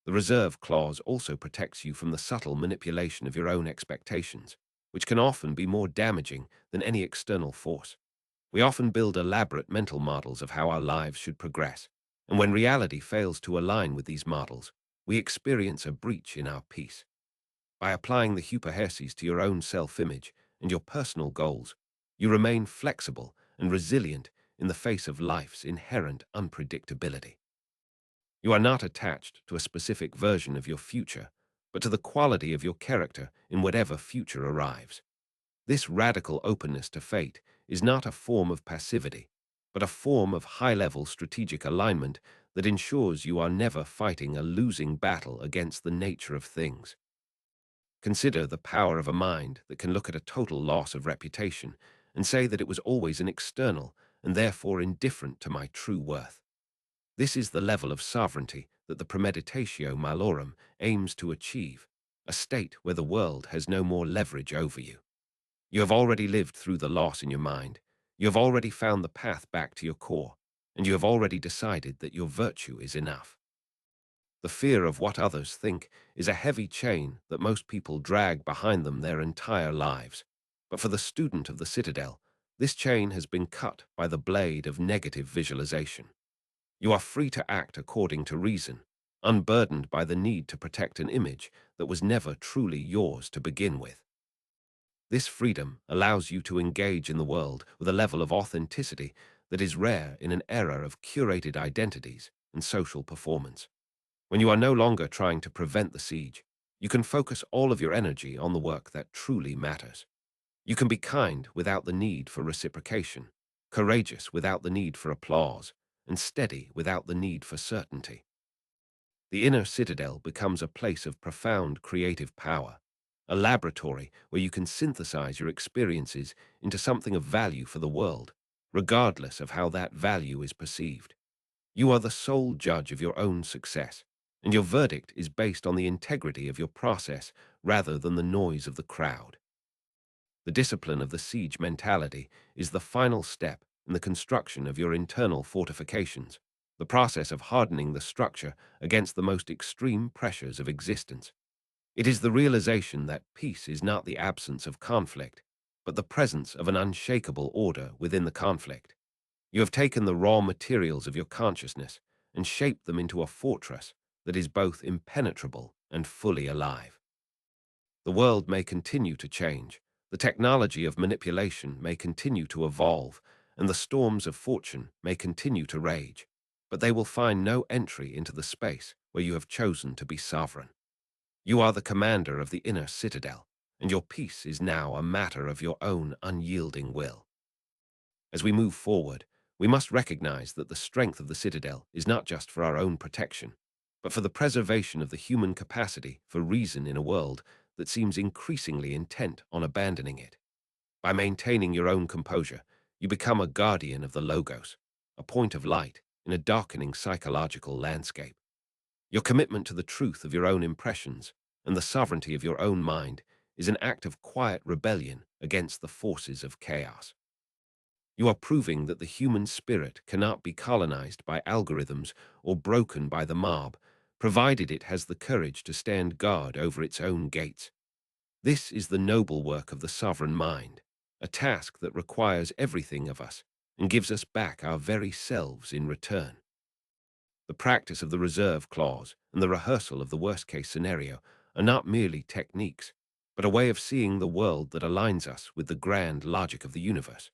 The reserve clause also protects you from the subtle manipulation of your own expectations, which can often be more damaging than any external force. We often build elaborate mental models of how our lives should progress, and when reality fails to align with these models, we experience a breach in our peace. By applying the hyperhesis to your own self-image and your personal goals, you remain flexible and resilient in the face of life's inherent unpredictability. You are not attached to a specific version of your future, but to the quality of your character in whatever future arrives. This radical openness to fate is not a form of passivity, but a form of high-level strategic alignment that ensures you are never fighting a losing battle against the nature of things. Consider the power of a mind that can look at a total loss of reputation and say that it was always an external and therefore indifferent to my true worth. This is the level of sovereignty that the Premeditatio Malorum aims to achieve, a state where the world has no more leverage over you. You have already lived through the loss in your mind, you have already found the path back to your core, and you have already decided that your virtue is enough. The fear of what others think is a heavy chain that most people drag behind them their entire lives. But for the student of the Citadel, this chain has been cut by the blade of negative visualization. You are free to act according to reason, unburdened by the need to protect an image that was never truly yours to begin with. This freedom allows you to engage in the world with a level of authenticity that is rare in an era of curated identities and social performance. When you are no longer trying to prevent the siege, you can focus all of your energy on the work that truly matters. You can be kind without the need for reciprocation, courageous without the need for applause, and steady without the need for certainty. The inner citadel becomes a place of profound creative power, a laboratory where you can synthesize your experiences into something of value for the world, regardless of how that value is perceived. You are the sole judge of your own success, and your verdict is based on the integrity of your process rather than the noise of the crowd. The discipline of the siege mentality is the final step in the construction of your internal fortifications, the process of hardening the structure against the most extreme pressures of existence. It is the realization that peace is not the absence of conflict, but the presence of an unshakable order within the conflict. You have taken the raw materials of your consciousness and shaped them into a fortress that is both impenetrable and fully alive. The world may continue to change, the technology of manipulation may continue to evolve, and the storms of fortune may continue to rage, but they will find no entry into the space where you have chosen to be sovereign. You are the commander of the inner citadel, and your peace is now a matter of your own unyielding will. As we move forward, we must recognize that the strength of the citadel is not just for our own protection, but for the preservation of the human capacity for reason in a world that seems increasingly intent on abandoning it. By maintaining your own composure, you become a guardian of the logos, a point of light in a darkening psychological landscape. Your commitment to the truth of your own impressions and the sovereignty of your own mind is an act of quiet rebellion against the forces of chaos. You are proving that the human spirit cannot be colonized by algorithms or broken by the mob, provided it has the courage to stand guard over its own gates. This is the noble work of the sovereign mind, a task that requires everything of us and gives us back our very selves in return. The practice of the reserve clause and the rehearsal of the worst-case scenario are not merely techniques, but a way of seeing the world that aligns us with the grand logic of the universe.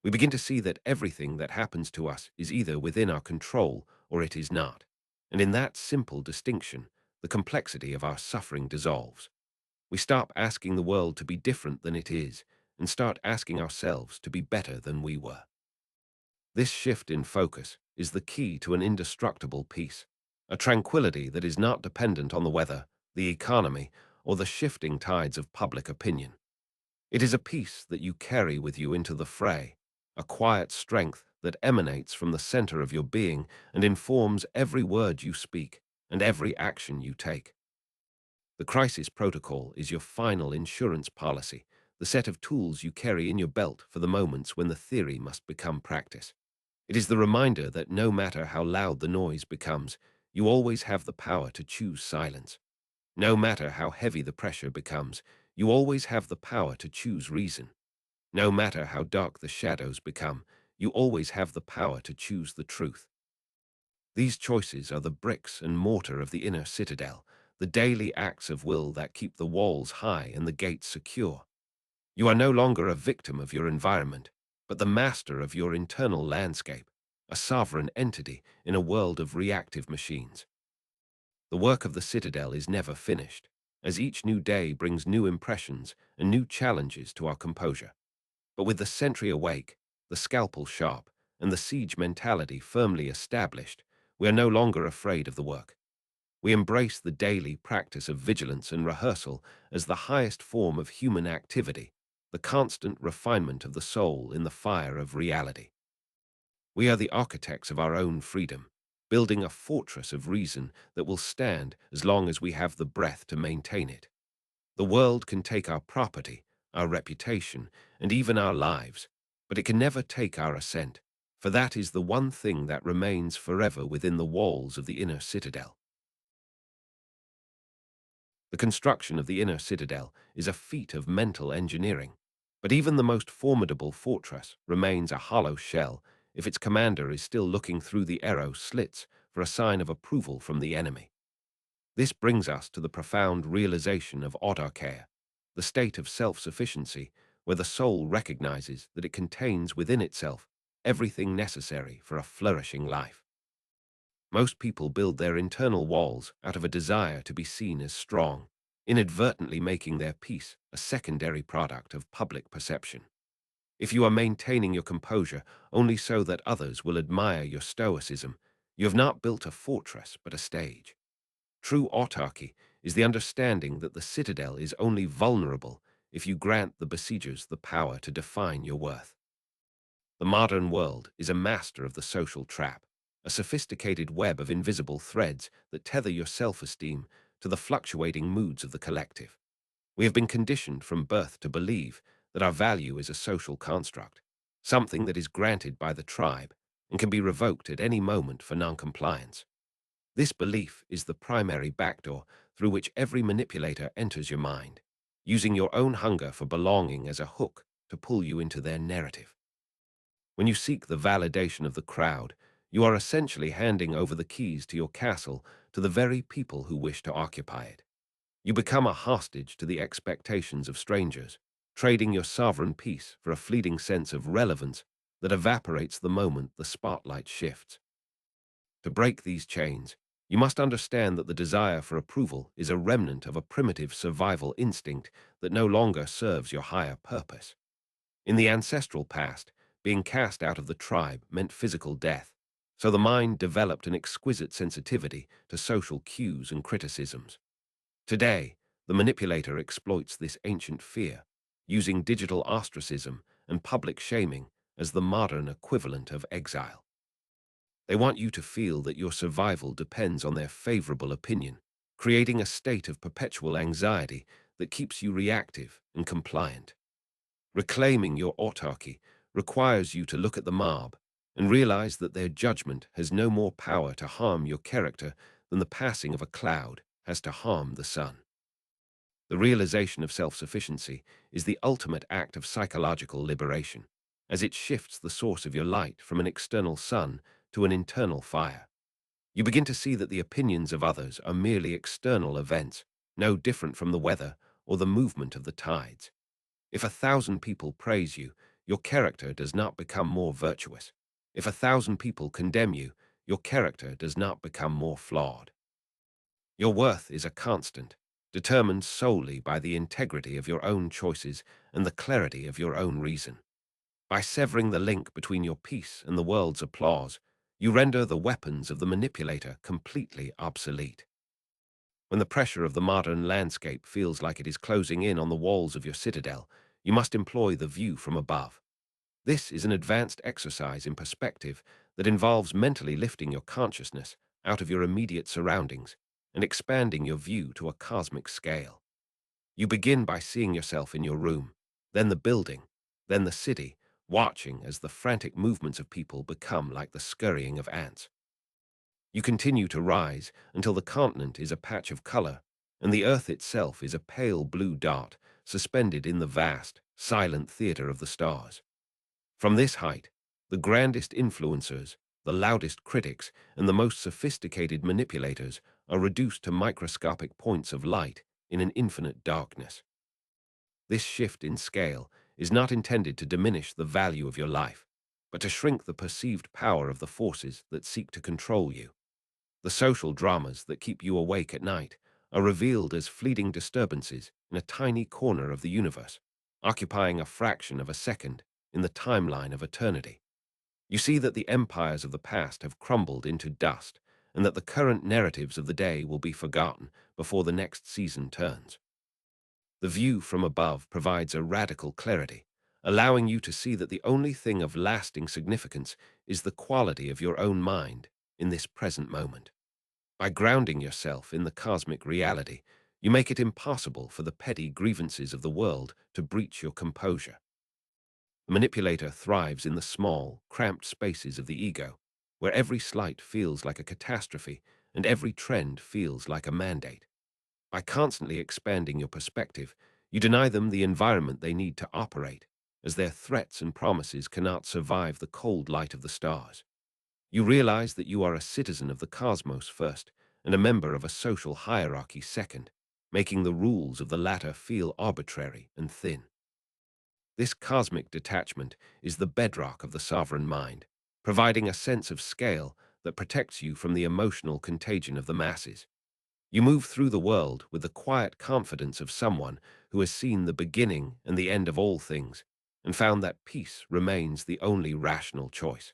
We begin to see that everything that happens to us is either within our control or it is not. And in that simple distinction, the complexity of our suffering dissolves. We stop asking the world to be different than it is and start asking ourselves to be better than we were. This shift in focus is the key to an indestructible peace, a tranquility that is not dependent on the weather, the economy, or the shifting tides of public opinion. It is a peace that you carry with you into the fray, a quiet strength that emanates from the center of your being and informs every word you speak and every action you take. The crisis protocol is your final insurance policy, the set of tools you carry in your belt for the moments when the theory must become practice. It is the reminder that no matter how loud the noise becomes, you always have the power to choose silence. No matter how heavy the pressure becomes, you always have the power to choose reason. No matter how dark the shadows become, you always have the power to choose the truth. These choices are the bricks and mortar of the inner citadel, the daily acts of will that keep the walls high and the gates secure. You are no longer a victim of your environment, but the master of your internal landscape, a sovereign entity in a world of reactive machines. The work of the citadel is never finished, as each new day brings new impressions and new challenges to our composure. But with the sentry awake, the scalpel sharp, and the siege mentality firmly established, we are no longer afraid of the work. We embrace the daily practice of vigilance and rehearsal as the highest form of human activity, the constant refinement of the soul in the fire of reality. We are the architects of our own freedom, building a fortress of reason that will stand as long as we have the breath to maintain it. The world can take our property, our reputation, and even our lives, but it can never take our assent, for that is the one thing that remains forever within the walls of the inner citadel. The construction of the inner citadel is a feat of mental engineering, but even the most formidable fortress remains a hollow shell if its commander is still looking through the arrow slits for a sign of approval from the enemy. This brings us to the profound realization of autarky, the state of self-sufficiency where the soul recognizes that it contains within itself everything necessary for a flourishing life. Most people build their internal walls out of a desire to be seen as strong, inadvertently making their peace a secondary product of public perception. If you are maintaining your composure only so that others will admire your stoicism, you have not built a fortress but a stage. True autarky is the understanding that the citadel is only vulnerable if you grant the besiegers the power to define your worth. The modern world is a master of the social trap, a sophisticated web of invisible threads that tether your self-esteem to the fluctuating moods of the collective. We have been conditioned from birth to believe that our value is a social construct, something that is granted by the tribe and can be revoked at any moment for noncompliance. This belief is the primary backdoor through which every manipulator enters your mind, using your own hunger for belonging as a hook to pull you into their narrative. When you seek the validation of the crowd, you are essentially handing over the keys to your castle to the very people who wish to occupy it. You become a hostage to the expectations of strangers, trading your sovereign peace for a fleeting sense of relevance that evaporates the moment the spotlight shifts. To break these chains, you must understand that the desire for approval is a remnant of a primitive survival instinct that no longer serves your higher purpose. In the ancestral past, being cast out of the tribe meant physical death, so the mind developed an exquisite sensitivity to social cues and criticisms. Today, the manipulator exploits this ancient fear, using digital ostracism and public shaming as the modern equivalent of exile. They want you to feel that your survival depends on their favorable opinion, creating a state of perpetual anxiety that keeps you reactive and compliant. Reclaiming your autarky requires you to look at the mob and realize that their judgment has no more power to harm your character than the passing of a cloud has to harm the sun. The realization of self-sufficiency is the ultimate act of psychological liberation, as it shifts the source of your light from an external sun to an internal fire. You begin to see that the opinions of others are merely external events, no different from the weather or the movement of the tides. If 1,000 people praise you, your character does not become more virtuous. If 1,000 people condemn you, your character does not become more flawed. Your worth is a constant, determined solely by the integrity of your own choices and the clarity of your own reason. By severing the link between your peace and the world's applause, you render the weapons of the manipulator completely obsolete. When the pressure of the modern landscape feels like it is closing in on the walls of your citadel, you must employ the view from above. This is an advanced exercise in perspective that involves mentally lifting your consciousness out of your immediate surroundings and expanding your view to a cosmic scale. You begin by seeing yourself in your room, then the building, then the city, watching as the frantic movements of people become like the scurrying of ants. You continue to rise until the continent is a patch of color and the earth itself is a pale blue dot suspended in the vast, silent theater of the stars. From this height, the grandest influencers, the loudest critics, and the most sophisticated manipulators are reduced to microscopic points of light in an infinite darkness. This shift in scale is not intended to diminish the value of your life, but to shrink the perceived power of the forces that seek to control you. The social dramas that keep you awake at night are revealed as fleeting disturbances in a tiny corner of the universe, occupying a fraction of a second in the timeline of eternity. You see that the empires of the past have crumbled into dust, and that the current narratives of the day will be forgotten before the next season turns. The view from above provides a radical clarity, allowing you to see that the only thing of lasting significance is the quality of your own mind in this present moment. By grounding yourself in the cosmic reality, you make it impossible for the petty grievances of the world to breach your composure. The manipulator thrives in the small, cramped spaces of the ego, where every slight feels like a catastrophe and every trend feels like a mandate. By constantly expanding your perspective, you deny them the environment they need to operate, as their threats and promises cannot survive the cold light of the stars. You realize that you are a citizen of the cosmos first, and a member of a social hierarchy second, making the rules of the latter feel arbitrary and thin. This cosmic detachment is the bedrock of the sovereign mind, providing a sense of scale that protects you from the emotional contagion of the masses. You move through the world with the quiet confidence of someone who has seen the beginning and the end of all things, and found that peace remains the only rational choice.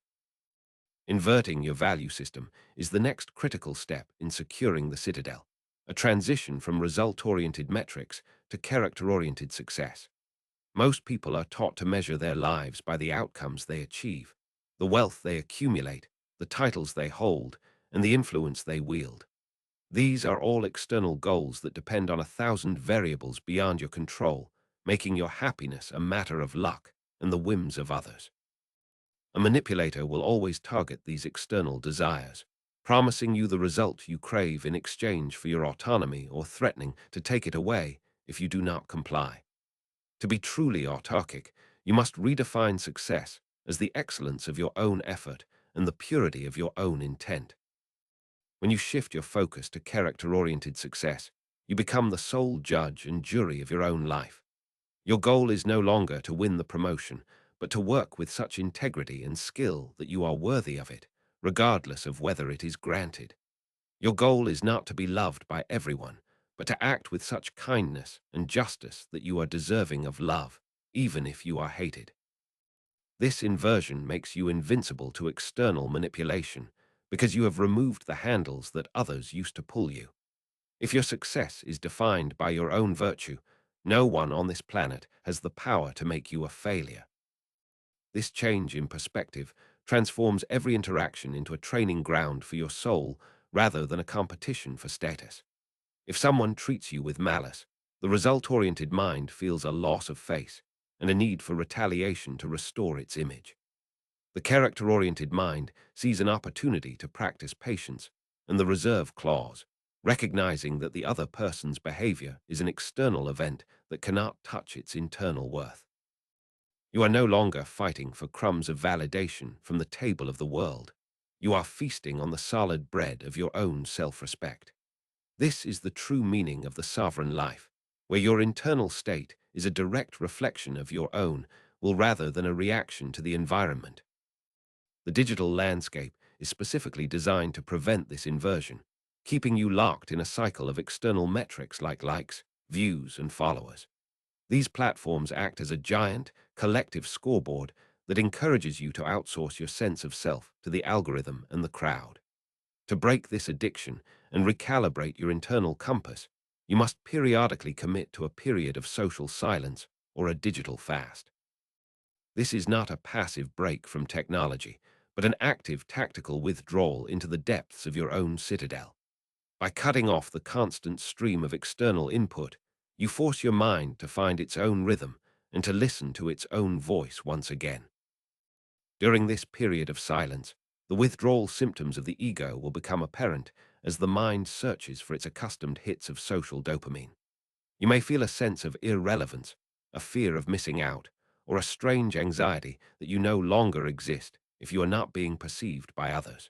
Inverting your value system is the next critical step in securing the citadel, a transition from result-oriented metrics to character-oriented success. Most people are taught to measure their lives by the outcomes they achieve, the wealth they accumulate, the titles they hold, and the influence they wield. These are all external goals that depend on 1,000 variables beyond your control, making your happiness a matter of luck and the whims of others. A manipulator will always target these external desires, promising you the result you crave in exchange for your autonomy or threatening to take it away if you do not comply. To be truly autarkic, you must redefine success as the excellence of your own effort and the purity of your own intent. When you shift your focus to character-oriented success, you become the sole judge and jury of your own life. Your goal is no longer to win the promotion, but to work with such integrity and skill that you are worthy of it, regardless of whether it is granted. Your goal is not to be loved by everyone, but to act with such kindness and justice that you are deserving of love, even if you are hated. This inversion makes you invincible to external manipulation, because you have removed the handles that others used to pull you. If your success is defined by your own virtue, no one on this planet has the power to make you a failure. This change in perspective transforms every interaction into a training ground for your soul rather than a competition for status. If someone treats you with malice, the result-oriented mind feels a loss of face and a need for retaliation to restore its image. The character-oriented mind sees an opportunity to practice patience and the reserve clause, recognizing that the other person's behavior is an external event that cannot touch its internal worth. You are no longer fighting for crumbs of validation from the table of the world. You are feasting on the solid bread of your own self-respect. This is the true meaning of the sovereign life, where your internal state is a direct reflection of your own will rather than a reaction to the environment. The digital landscape is specifically designed to prevent this inversion, keeping you locked in a cycle of external metrics like likes, views, and followers. These platforms act as a giant, collective scoreboard that encourages you to outsource your sense of self to the algorithm and the crowd. To break this addiction and recalibrate your internal compass, you must periodically commit to a period of social silence or a digital fast. This is not a passive break from technology, but an active tactical withdrawal into the depths of your own citadel. By cutting off the constant stream of external input, you force your mind to find its own rhythm and to listen to its own voice once again. During this period of silence, the withdrawal symptoms of the ego will become apparent as the mind searches for its accustomed hits of social dopamine. You may feel a sense of irrelevance, a fear of missing out, or a strange anxiety that you no longer exist if you are not being perceived by others.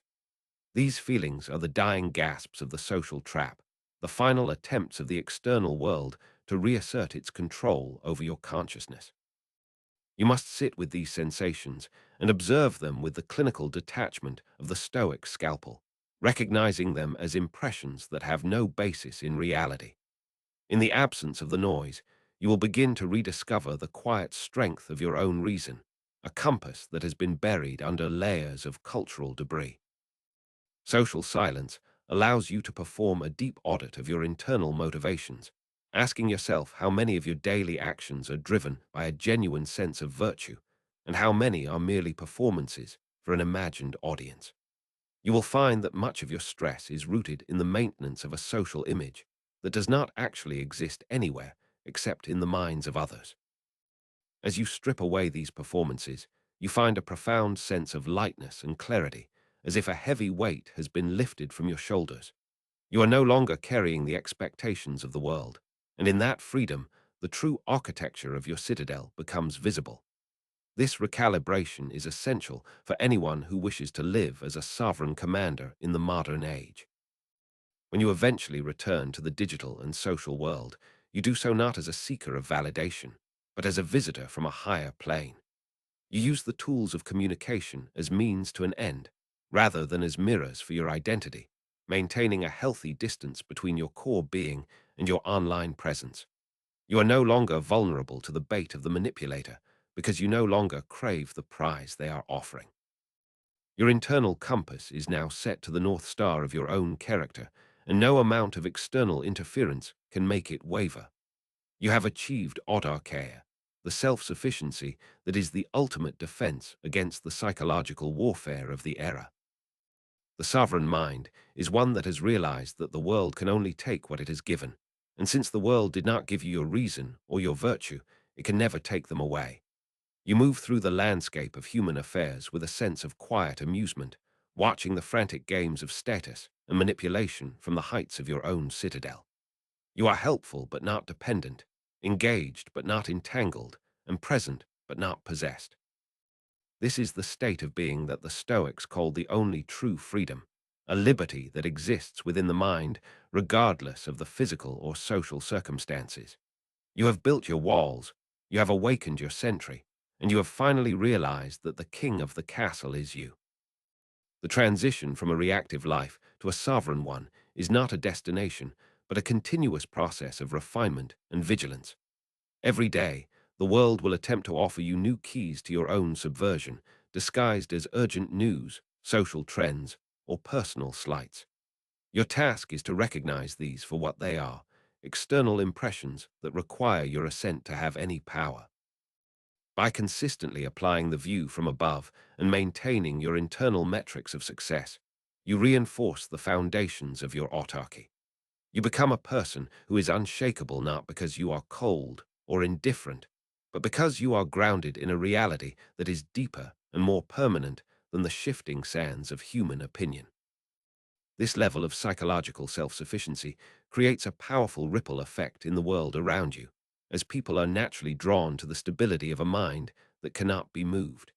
These feelings are the dying gasps of the social trap, the final attempts of the external world to reassert its control over your consciousness. You must sit with these sensations and observe them with the clinical detachment of the Stoic Scalpel, recognizing them as impressions that have no basis in reality. In the absence of the noise, you will begin to rediscover the quiet strength of your own reason, a compass that has been buried under layers of cultural debris. Social silence allows you to perform a deep audit of your internal motivations, asking yourself how many of your daily actions are driven by a genuine sense of virtue and how many are merely performances for an imagined audience. You will find that much of your stress is rooted in the maintenance of a social image that does not actually exist anywhere except in the minds of others. As you strip away these performances, you find a profound sense of lightness and clarity, as if a heavy weight has been lifted from your shoulders. You are no longer carrying the expectations of the world, and in that freedom, the true architecture of your citadel becomes visible. This recalibration is essential for anyone who wishes to live as a sovereign commander in the modern age. When you eventually return to the digital and social world, you do so not as a seeker of validation, but as a visitor from a higher plane. You use the tools of communication as means to an end, rather than as mirrors for your identity, maintaining a healthy distance between your core being and your online presence. You are no longer vulnerable to the bait of the manipulator, because you no longer crave the prize they are offering. Your internal compass is now set to the North Star of your own character, and no amount of external interference can make it waver. You have achieved autarky, the self-sufficiency that is the ultimate defense against the psychological warfare of the era. The sovereign mind is one that has realized that the world can only take what it has given, and since the world did not give you your reason or your virtue, it can never take them away. You move through the landscape of human affairs with a sense of quiet amusement, watching the frantic games of status and manipulation from the heights of your own citadel. You are helpful but not dependent, engaged but not entangled, and present but not possessed. This is the state of being that the Stoics called the only true freedom, a liberty that exists within the mind regardless of the physical or social circumstances. You have built your walls, you have awakened your sentry, and you have finally realized that the king of the castle is you. The transition from a reactive life to a sovereign one is not a destination, but a continuous process of refinement and vigilance. Every day, the world will attempt to offer you new keys to your own subversion, disguised as urgent news, social trends, or personal slights. Your task is to recognize these for what they are, external impressions that require your assent to have any power. By consistently applying the view from above and maintaining your internal metrics of success, you reinforce the foundations of your autarky. You become a person who is unshakable not because you are cold or indifferent, but because you are grounded in a reality that is deeper and more permanent than the shifting sands of human opinion. This level of psychological self-sufficiency creates a powerful ripple effect in the world around you, as people are naturally drawn to the stability of a mind that cannot be moved.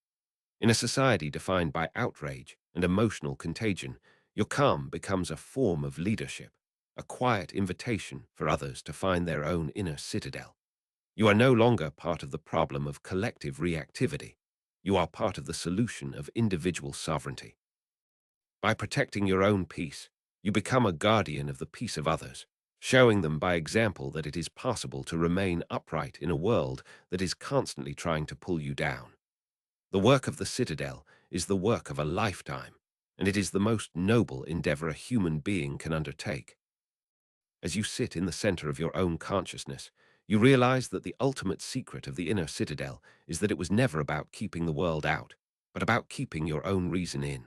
In a society defined by outrage and emotional contagion, your calm becomes a form of leadership, a quiet invitation for others to find their own inner citadel. You are no longer part of the problem of collective reactivity. You are part of the solution of individual sovereignty. By protecting your own peace, you become a guardian of the peace of others, showing them by example that it is possible to remain upright in a world that is constantly trying to pull you down. The work of the Citadel is the work of a lifetime, and it is the most noble endeavor a human being can undertake. As you sit in the center of your own consciousness, you realize that the ultimate secret of the inner citadel is that it was never about keeping the world out, but about keeping your own reason in.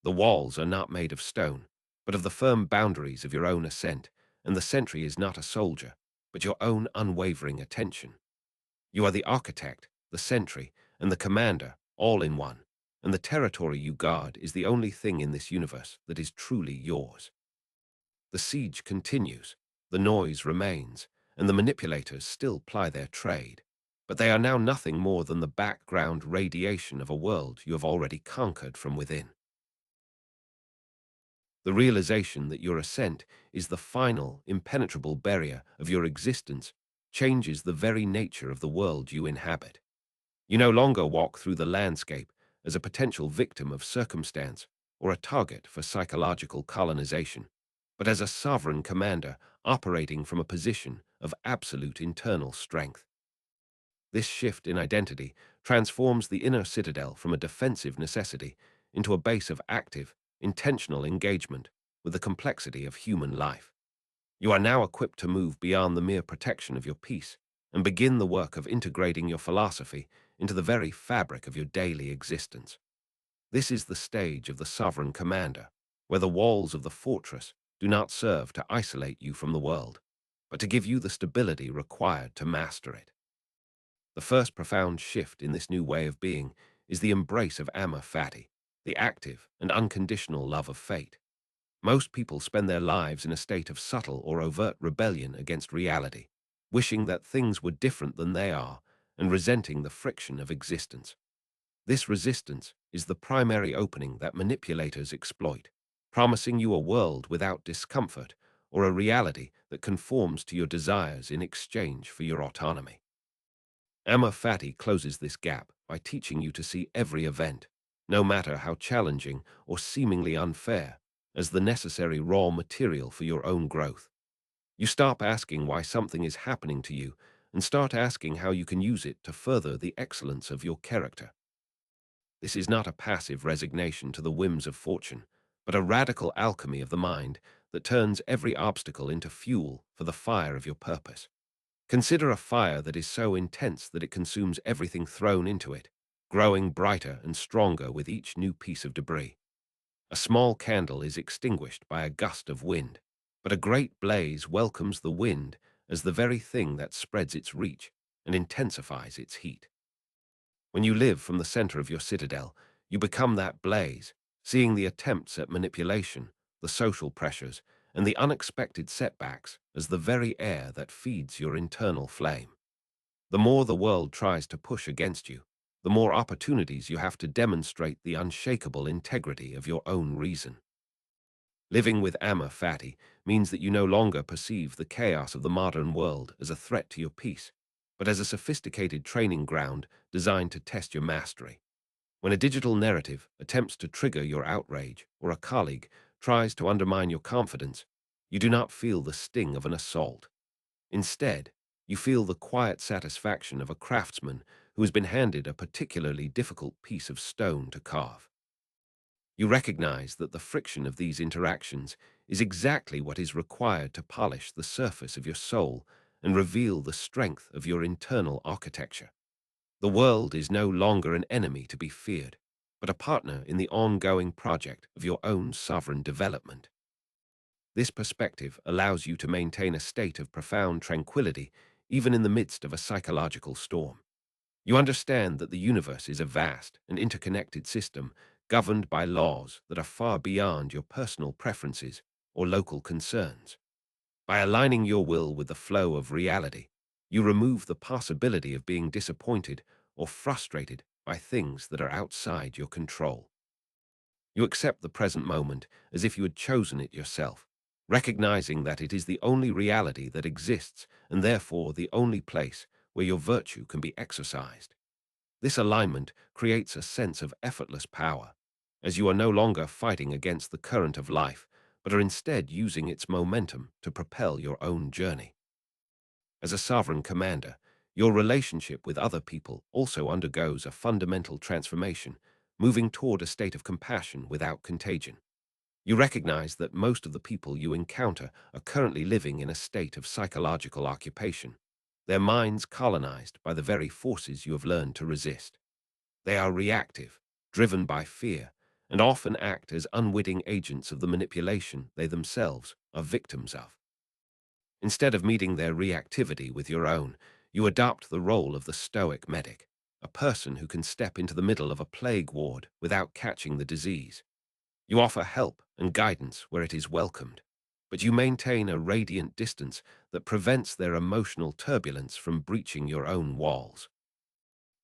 The walls are not made of stone, but of the firm boundaries of your own assent, and the sentry is not a soldier, but your own unwavering attention. You are the architect, the sentry, and the commander, all in one, and the territory you guard is the only thing in this universe that is truly yours. The siege continues, the noise remains, and the manipulators still ply their trade. But they are now nothing more than the background radiation of a world you have already conquered from within. The realization that your assent is the final, impenetrable barrier of your existence changes the very nature of the world you inhabit. You no longer walk through the landscape as a potential victim of circumstance or a target for psychological colonization, but as a sovereign commander operating from a position of absolute internal strength. This shift in identity transforms the inner citadel from a defensive necessity into a base of active, intentional engagement with the complexity of human life. You are now equipped to move beyond the mere protection of your peace and begin the work of integrating your philosophy into the very fabric of your daily existence. This is the stage of the sovereign commander, where the walls of the fortress do not serve to isolate you from the world, but to give you the stability required to master it. The first profound shift in this new way of being is the embrace of Amor Fati, the active and unconditional love of fate. Most people spend their lives in a state of subtle or overt rebellion against reality, wishing that things were different than they are and resenting the friction of existence. This resistance is the primary opening that manipulators exploit, promising you a world without discomfort or a reality that conforms to your desires in exchange for your autonomy. Amor Fati closes this gap by teaching you to see every event, no matter how challenging or seemingly unfair, as the necessary raw material for your own growth. You stop asking why something is happening to you and start asking how you can use it to further the excellence of your character. This is not a passive resignation to the whims of fortune, but a radical alchemy of the mind that turns every obstacle into fuel for the fire of your purpose. Consider a fire that is so intense that it consumes everything thrown into it, growing brighter and stronger with each new piece of debris. A small candle is extinguished by a gust of wind, but a great blaze welcomes the wind as the very thing that spreads its reach and intensifies its heat. When you live from the center of your citadel, you become that blaze, seeing the attempts at manipulation, the social pressures, and the unexpected setbacks as the very air that feeds your internal flame. The more the world tries to push against you, the more opportunities you have to demonstrate the unshakable integrity of your own reason. Living with Amor Fati means that you no longer perceive the chaos of the modern world as a threat to your peace, but as a sophisticated training ground designed to test your mastery. When a digital narrative attempts to trigger your outrage or a colleague tries to undermine your confidence, you do not feel the sting of an assault. Instead, you feel the quiet satisfaction of a craftsman who has been handed a particularly difficult piece of stone to carve. You recognize that the friction of these interactions is exactly what is required to polish the surface of your soul and reveal the strength of your internal architecture. The world is no longer an enemy to be feared, but a partner in the ongoing project of your own sovereign development. This perspective allows you to maintain a state of profound tranquility even in the midst of a psychological storm. You understand that the universe is a vast and interconnected system governed by laws that are far beyond your personal preferences or local concerns. By aligning your will with the flow of reality, you remove the possibility of being disappointed or frustrated by things that are outside your control. You accept the present moment as if you had chosen it yourself, recognizing that it is the only reality that exists and therefore the only place where your virtue can be exercised. This alignment creates a sense of effortless power, as you are no longer fighting against the current of life, but are instead using its momentum to propel your own journey. As a sovereign commander, your relationship with other people also undergoes a fundamental transformation, moving toward a state of compassion without contagion. You recognize that most of the people you encounter are currently living in a state of psychological occupation, their minds colonized by the very forces you have learned to resist. They are reactive, driven by fear, and often act as unwitting agents of the manipulation they themselves are victims of. Instead of meeting their reactivity with your own, you adopt the role of the Stoic medic, a person who can step into the middle of a plague ward without catching the disease. You offer help and guidance where it is welcomed, but you maintain a radiant distance that prevents their emotional turbulence from breaching your own walls.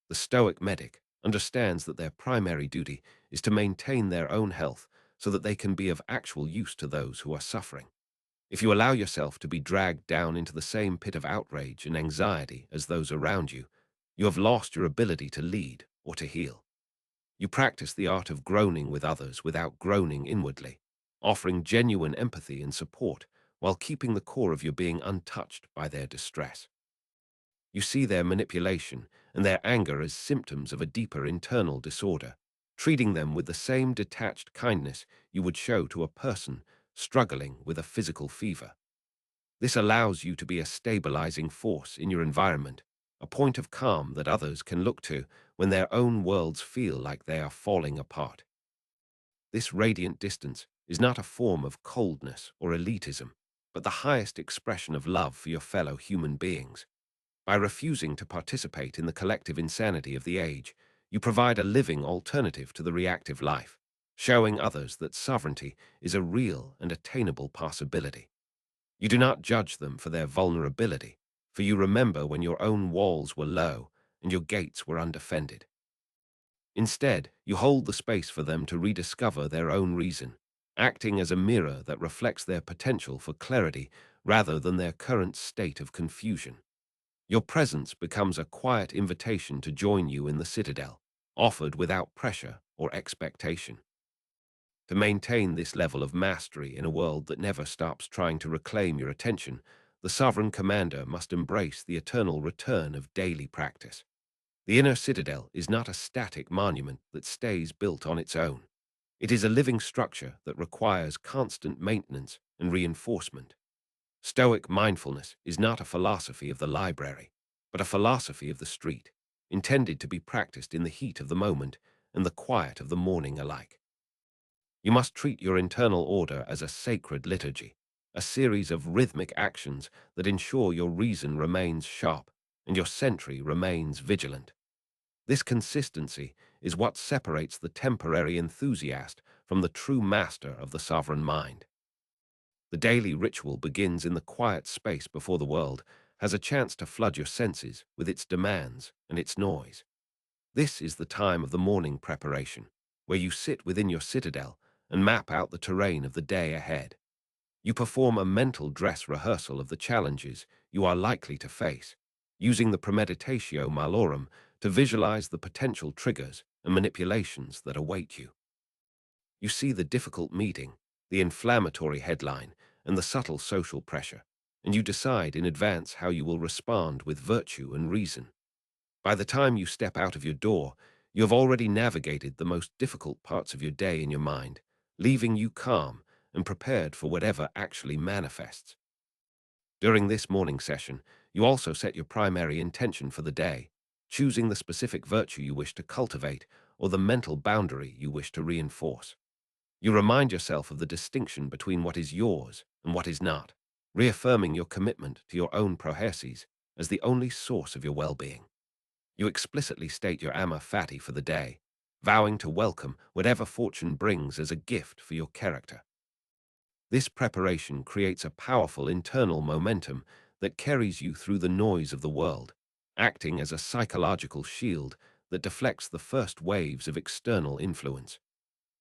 The Stoic medic understands that their primary duty is to maintain their own health so that they can be of actual use to those who are suffering. If you allow yourself to be dragged down into the same pit of outrage and anxiety as those around you, you have lost your ability to lead or to heal. You practice the art of groaning with others without groaning inwardly, offering genuine empathy and support while keeping the core of your being untouched by their distress. You see their manipulation and their anger as symptoms of a deeper internal disorder, treating them with the same detached kindness you would show to a person struggling with a physical fever. This allows you to be a stabilizing force in your environment, a point of calm that others can look to when their own worlds feel like they are falling apart. This radiant distance is not a form of coldness or elitism, but the highest expression of love for your fellow human beings. By refusing to participate in the collective insanity of the age, you provide a living alternative to the reactive life, showing others that sovereignty is a real and attainable possibility. You do not judge them for their vulnerability, for you remember when your own walls were low and your gates were undefended. Instead, you hold the space for them to rediscover their own reason, acting as a mirror that reflects their potential for clarity rather than their current state of confusion. Your presence becomes a quiet invitation to join you in the Citadel, offered without pressure or expectation. To maintain this level of mastery in a world that never stops trying to reclaim your attention, the sovereign commander must embrace the eternal return of daily practice. The inner citadel is not a static monument that stays built on its own. It is a living structure that requires constant maintenance and reinforcement. Stoic mindfulness is not a philosophy of the library, but a philosophy of the street, intended to be practiced in the heat of the moment and the quiet of the morning alike. You must treat your internal order as a sacred liturgy, a series of rhythmic actions that ensure your reason remains sharp and your sentry remains vigilant. This consistency is what separates the temporary enthusiast from the true master of the sovereign mind. The daily ritual begins in the quiet space before the world has a chance to flood your senses with its demands and its noise. This is the time of the morning preparation, where you sit within your citadel and map out the terrain of the day ahead. You perform a mental dress rehearsal of the challenges you are likely to face, using the Premeditatio Malorum to visualize the potential triggers and manipulations that await you. You see the difficult meeting, the inflammatory headline, and the subtle social pressure, and you decide in advance how you will respond with virtue and reason. By the time you step out of your door, you have already navigated the most difficult parts of your day in your mind, leaving you calm and prepared for whatever actually manifests. During this morning session, you also set your primary intention for the day, choosing the specific virtue you wish to cultivate or the mental boundary you wish to reinforce. You remind yourself of the distinction between what is yours and what is not, reaffirming your commitment to your own proheses as the only source of your well-being. You explicitly state your Amor Fati for the day, vowing to welcome whatever fortune brings as a gift for your character. This preparation creates a powerful internal momentum that carries you through the noise of the world, acting as a psychological shield that deflects the first waves of external influence.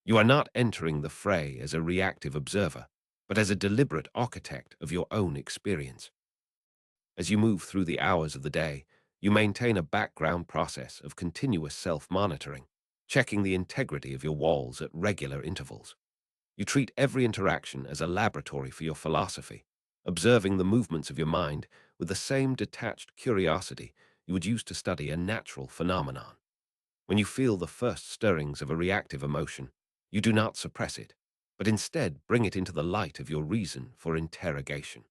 You are not entering the fray as a reactive observer, but as a deliberate architect of your own experience. As you move through the hours of the day, you maintain a background process of continuous self-monitoring, checking the integrity of your walls at regular intervals. You treat every interaction as a laboratory for your philosophy, observing the movements of your mind with the same detached curiosity you would use to study a natural phenomenon. When you feel the first stirrings of a reactive emotion, you do not suppress it, but instead bring it into the light of your reason for interrogation.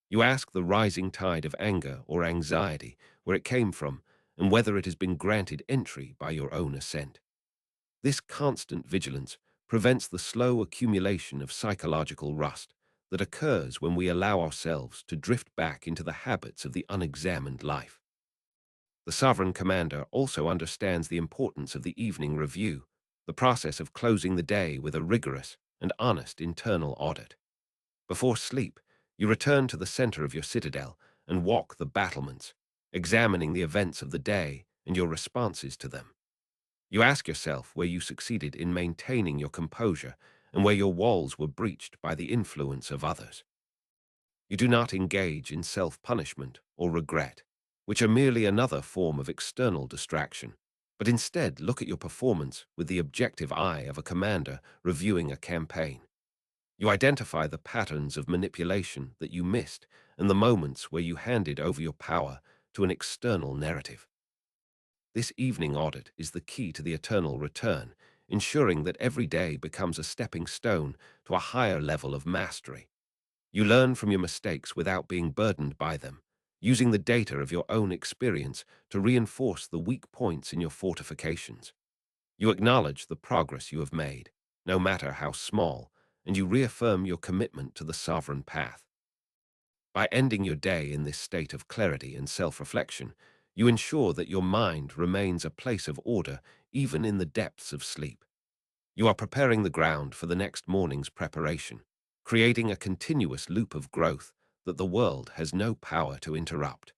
You ask the rising tide of anger or anxiety where it came from and whether it has been granted entry by your own assent. This constant vigilance prevents the slow accumulation of psychological rust that occurs when we allow ourselves to drift back into the habits of the unexamined life. The sovereign commander also understands the importance of the evening review, the process of closing the day with a rigorous and honest internal audit. Before sleep, you return to the center of your citadel and walk the battlements, examining the events of the day and your responses to them. You ask yourself where you succeeded in maintaining your composure and where your walls were breached by the influence of others. You do not engage in self-punishment or regret, which are merely another form of external distraction, but instead look at your performance with the objective eye of a commander reviewing a campaign. You identify the patterns of manipulation that you missed and the moments where you handed over your power to an external narrative. This evening audit is the key to the eternal return, ensuring that every day becomes a stepping stone to a higher level of mastery. You learn from your mistakes without being burdened by them, using the data of your own experience to reinforce the weak points in your fortifications. You acknowledge the progress you have made, no matter how small, and you reaffirm your commitment to the sovereign path. By ending your day in this state of clarity and self-reflection, you ensure that your mind remains a place of order even in the depths of sleep. You are preparing the ground for the next morning's preparation, creating a continuous loop of growth that the world has no power to interrupt.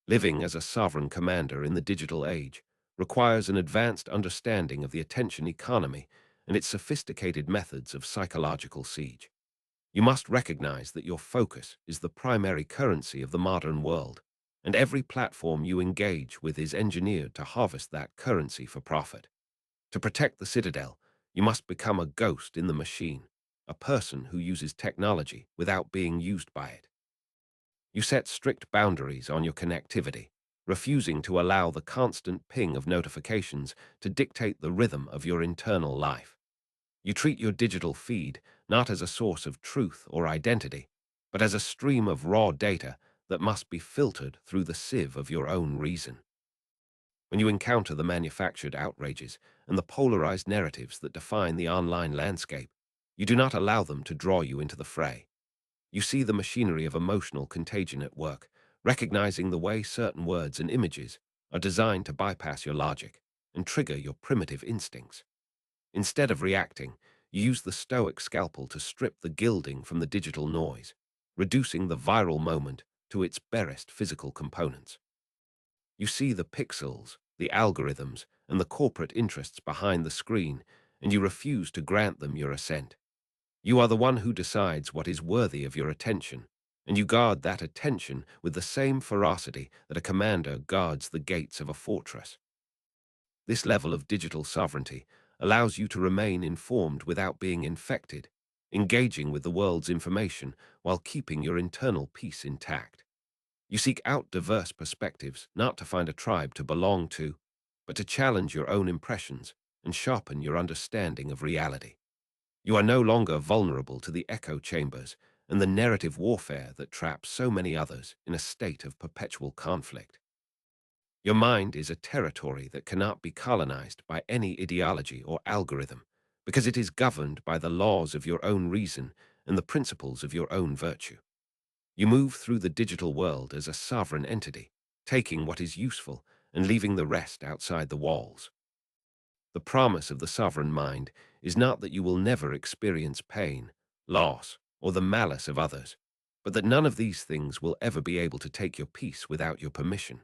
Living as a sovereign commander in the digital age requires an advanced understanding of the attention economy and its sophisticated methods of psychological siege. You must recognize that your focus is the primary currency of the modern world, and every platform you engage with is engineered to harvest that currency for profit. To protect the Citadel, you must become a ghost in the machine, a person who uses technology without being used by it. You set strict boundaries on your connectivity, refusing to allow the constant ping of notifications to dictate the rhythm of your internal life. You treat your digital feed not as a source of truth or identity, but as a stream of raw data that must be filtered through the sieve of your own reason. When you encounter the manufactured outrages and the polarized narratives that define the online landscape, you do not allow them to draw you into the fray. You see the machinery of emotional contagion at work, recognizing the way certain words and images are designed to bypass your logic and trigger your primitive instincts. Instead of reacting, you use the Stoic Scalpel to strip the gilding from the digital noise, reducing the viral moment to its barest physical components. You see the pixels, the algorithms, and the corporate interests behind the screen, and you refuse to grant them your assent. You are the one who decides what is worthy of your attention, and you guard that attention with the same ferocity that a commander guards the gates of a fortress. This level of digital sovereignty allows you to remain informed without being infected, engaging with the world's information while keeping your internal peace intact. You seek out diverse perspectives, not to find a tribe to belong to, but to challenge your own impressions and sharpen your understanding of reality. You are no longer vulnerable to the echo chambers and the narrative warfare that traps so many others in a state of perpetual conflict. Your mind is a territory that cannot be colonized by any ideology or algorithm, because it is governed by the laws of your own reason and the principles of your own virtue. You move through the digital world as a sovereign entity, taking what is useful and leaving the rest outside the walls. The promise of the sovereign mind is not that you will never experience pain, loss, or the malice of others, but that none of these things will ever be able to take your peace without your permission.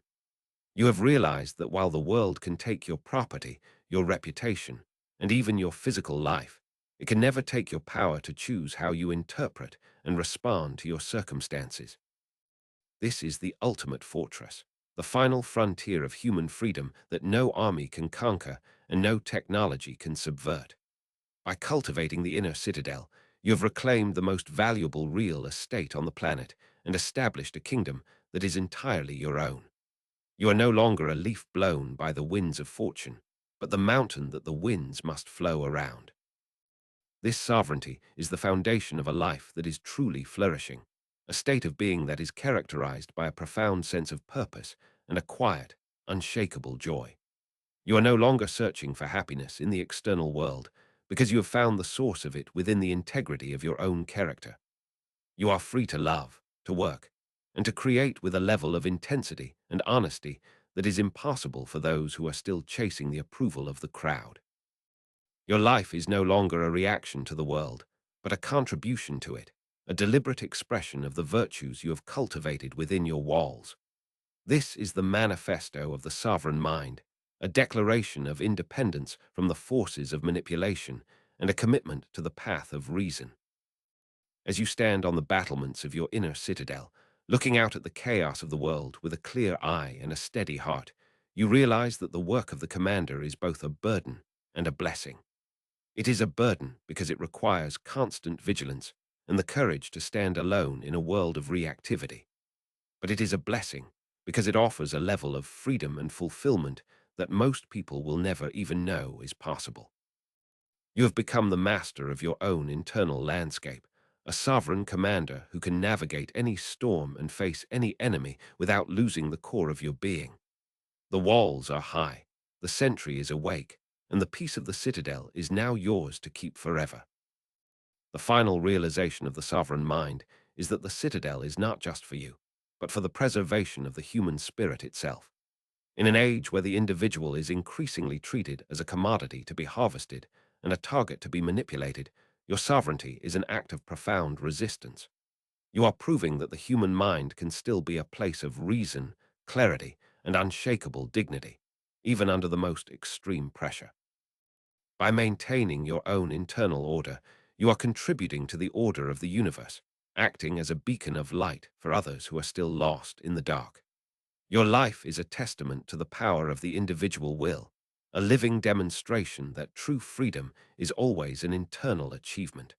You have realized that while the world can take your property, your reputation, and even your physical life, It can never take your power to choose how you interpret and respond to your circumstances. This is the ultimate fortress, the final frontier of human freedom that no army can conquer and no technology can subvert. By cultivating the inner citadel, you have reclaimed the most valuable real estate on the planet and established a kingdom that is entirely your own. You are no longer a leaf blown by the winds of fortune, but the mountain that the winds must flow around. This sovereignty is the foundation of a life that is truly flourishing, a state of being that is characterized by a profound sense of purpose and a quiet, unshakable joy. You are no longer searching for happiness in the external world because you have found the source of it within the integrity of your own character. You are free to love, to work, and to create with a level of intensity and honesty that is impossible for those who are still chasing the approval of the crowd. Your life is no longer a reaction to the world, but a contribution to it, a deliberate expression of the virtues you have cultivated within your walls. This is the manifesto of the sovereign mind, a declaration of independence from the forces of manipulation and a commitment to the path of reason. As you stand on the battlements of your inner citadel, looking out at the chaos of the world with a clear eye and a steady heart, you realize that the work of the commander is both a burden and a blessing. It is a burden because it requires constant vigilance and the courage to stand alone in a world of reactivity. But it is a blessing because it offers a level of freedom and fulfillment that most people will never even know is possible. You have become the master of your own internal landscape, a sovereign commander who can navigate any storm and face any enemy without losing the core of your being. The walls are high, the sentry is awake, and the peace of the citadel is now yours to keep forever. The final realization of the sovereign mind is that the citadel is not just for you, but for the preservation of the human spirit itself. In an age where the individual is increasingly treated as a commodity to be harvested and a target to be manipulated, your sovereignty is an act of profound resistance. You are proving that the human mind can still be a place of reason, clarity, and unshakable dignity, even under the most extreme pressure. By maintaining your own internal order, you are contributing to the order of the universe, acting as a beacon of light for others who are still lost in the dark. Your life is a testament to the power of the individual will, a living demonstration that true freedom is always an internal achievement.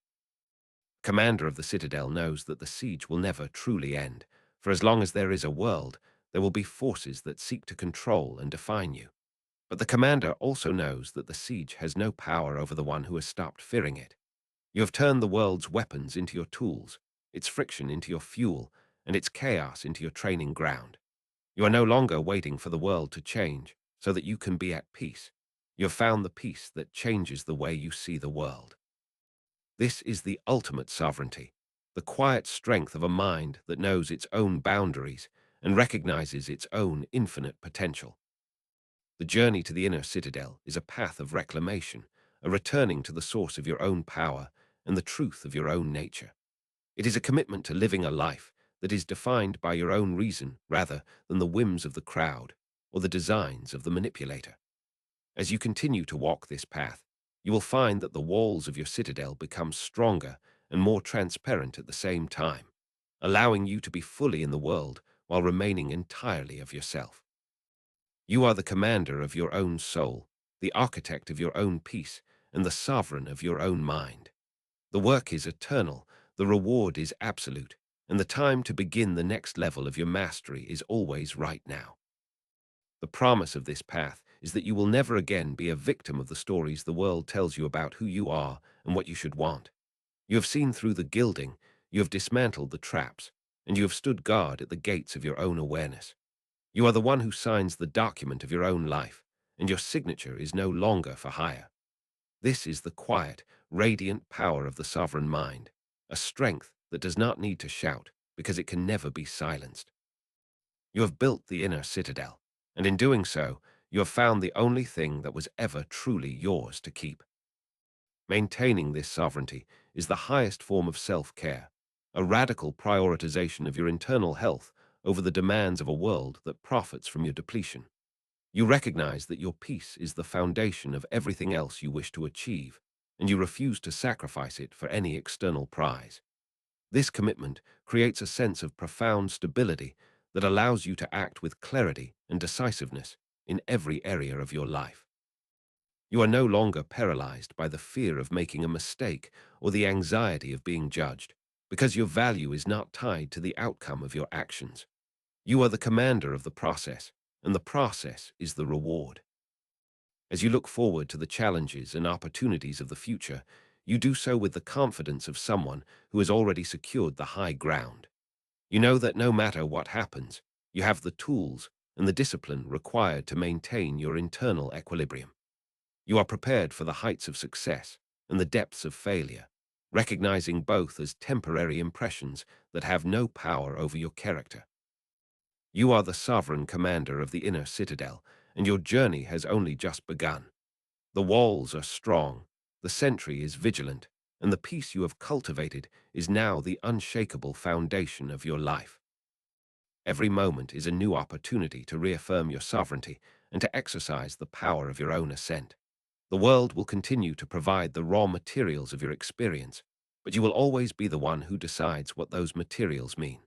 Commander of the Citadel knows that the siege will never truly end, for as long as there is a world, there will be forces that seek to control and define you. But the commander also knows that the siege has no power over the one who has stopped fearing it. You have turned the world's weapons into your tools, its friction into your fuel, and its chaos into your training ground. You are no longer waiting for the world to change so that you can be at peace. You have found the peace that changes the way you see the world. This is the ultimate sovereignty, the quiet strength of a mind that knows its own boundaries and recognizes its own infinite potential. The journey to the inner citadel is a path of reclamation, a returning to the source of your own power and the truth of your own nature. It is a commitment to living a life that is defined by your own reason rather than the whims of the crowd or the designs of the manipulator. As you continue to walk this path, you will find that the walls of your citadel become stronger and more transparent at the same time, allowing you to be fully in the world while remaining entirely of yourself. You are the commander of your own soul, the architect of your own peace, and the sovereign of your own mind. The work is eternal, the reward is absolute, and the time to begin the next level of your mastery is always right now. The promise of this path is that you will never again be a victim of the stories the world tells you about who you are and what you should want. You have seen through the gilding, you have dismantled the traps, and you have stood guard at the gates of your own awareness. You are the one who signs the document of your own life, and your signature is no longer for hire. This is the quiet, radiant power of the sovereign mind, a strength that does not need to shout because it can never be silenced. You have built the inner citadel, and in doing so, you have found the only thing that was ever truly yours to keep. Maintaining this sovereignty is the highest form of self-care, a radical prioritization of your internal health over the demands of a world that profits from your depletion. You recognize that your peace is the foundation of everything else you wish to achieve, and you refuse to sacrifice it for any external prize. This commitment creates a sense of profound stability that allows you to act with clarity and decisiveness in every area of your life. You are no longer paralyzed by the fear of making a mistake or the anxiety of being judged, because your value is not tied to the outcome of your actions. You are the commander of the process, and the process is the reward. As you look forward to the challenges and opportunities of the future, you do so with the confidence of someone who has already secured the high ground. You know that no matter what happens, you have the tools and the discipline required to maintain your internal equilibrium. You are prepared for the heights of success and the depths of failure, recognizing both as temporary impressions that have no power over your character. You are the sovereign commander of the inner citadel, and your journey has only just begun. The walls are strong, the sentry is vigilant, and the peace you have cultivated is now the unshakable foundation of your life. Every moment is a new opportunity to reaffirm your sovereignty and to exercise the power of your own ascent. The world will continue to provide the raw materials of your experience, but you will always be the one who decides what those materials mean.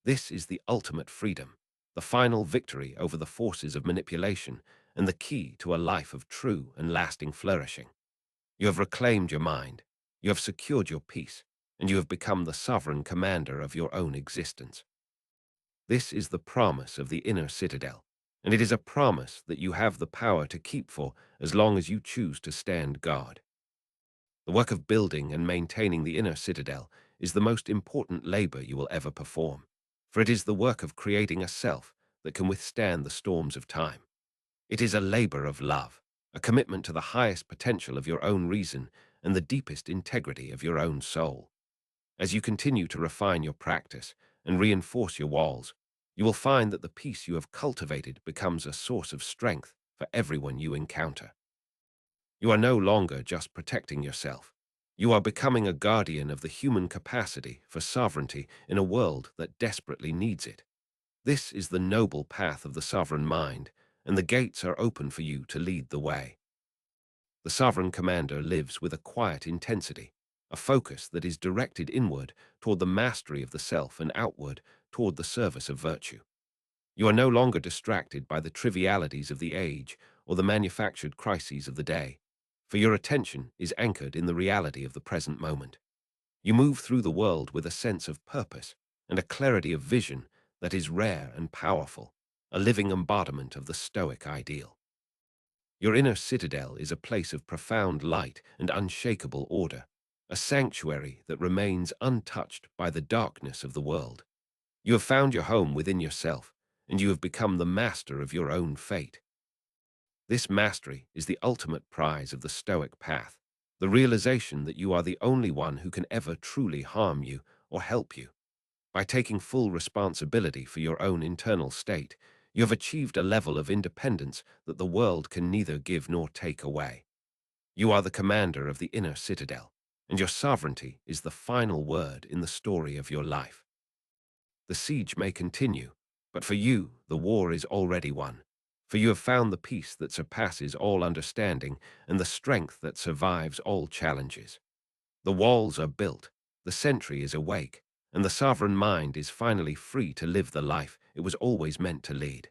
This is the ultimate freedom, the final victory over the forces of manipulation, and the key to a life of true and lasting flourishing. You have reclaimed your mind, you have secured your peace, and you have become the sovereign commander of your own existence. This is the promise of the inner citadel, and it is a promise that you have the power to keep for as long as you choose to stand guard. The work of building and maintaining the inner citadel is the most important labor you will ever perform, for it is the work of creating a self that can withstand the storms of time. It is a labor of love, a commitment to the highest potential of your own reason and the deepest integrity of your own soul. As you continue to refine your practice and reinforce your walls, you will find that the peace you have cultivated becomes a source of strength for everyone you encounter. You are no longer just protecting yourself. You are becoming a guardian of the human capacity for sovereignty in a world that desperately needs it. This is the noble path of the sovereign mind, and the gates are open for you to lead the way. The sovereign commander lives with a quiet intensity, a focus that is directed inward toward the mastery of the self and outward toward the service of virtue. You are no longer distracted by the trivialities of the age or the manufactured crises of the day, for your attention is anchored in the reality of the present moment. You move through the world with a sense of purpose and a clarity of vision that is rare and powerful, a living embodiment of the Stoic ideal. Your inner citadel is a place of profound light and unshakable order, a sanctuary that remains untouched by the darkness of the world. You have found your home within yourself, and you have become the master of your own fate. This mastery is the ultimate prize of the Stoic path, the realization that you are the only one who can ever truly harm you or help you. By taking full responsibility for your own internal state, you have achieved a level of independence that the world can neither give nor take away. You are the commander of the inner citadel, and your sovereignty is the final word in the story of your life. The siege may continue, but for you, the war is already won. For you have found the peace that surpasses all understanding and the strength that survives all challenges. The walls are built, the sentry is awake, and the sovereign mind is finally free to live the life it was always meant to lead.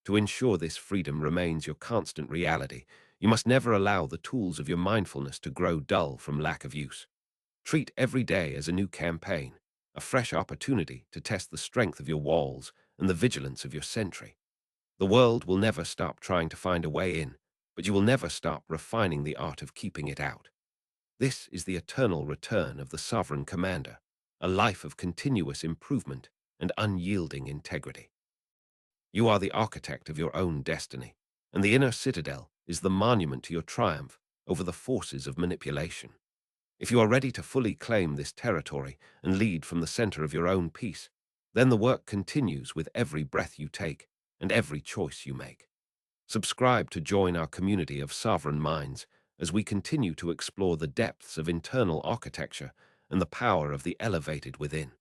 To ensure this freedom remains your constant reality, you must never allow the tools of your mindfulness to grow dull from lack of use. Treat every day as a new campaign, a fresh opportunity to test the strength of your walls and the vigilance of your sentry. The world will never stop trying to find a way in, but you will never stop refining the art of keeping it out. This is the eternal return of the sovereign commander, a life of continuous improvement and unyielding integrity. You are the architect of your own destiny, and the inner citadel is the monument to your triumph over the forces of manipulation. If you are ready to fully claim this territory and lead from the center of your own peace, then the work continues with every breath you take and every choice you make. Subscribe to join our community of sovereign minds as we continue to explore the depths of internal architecture and the power of the elevated within.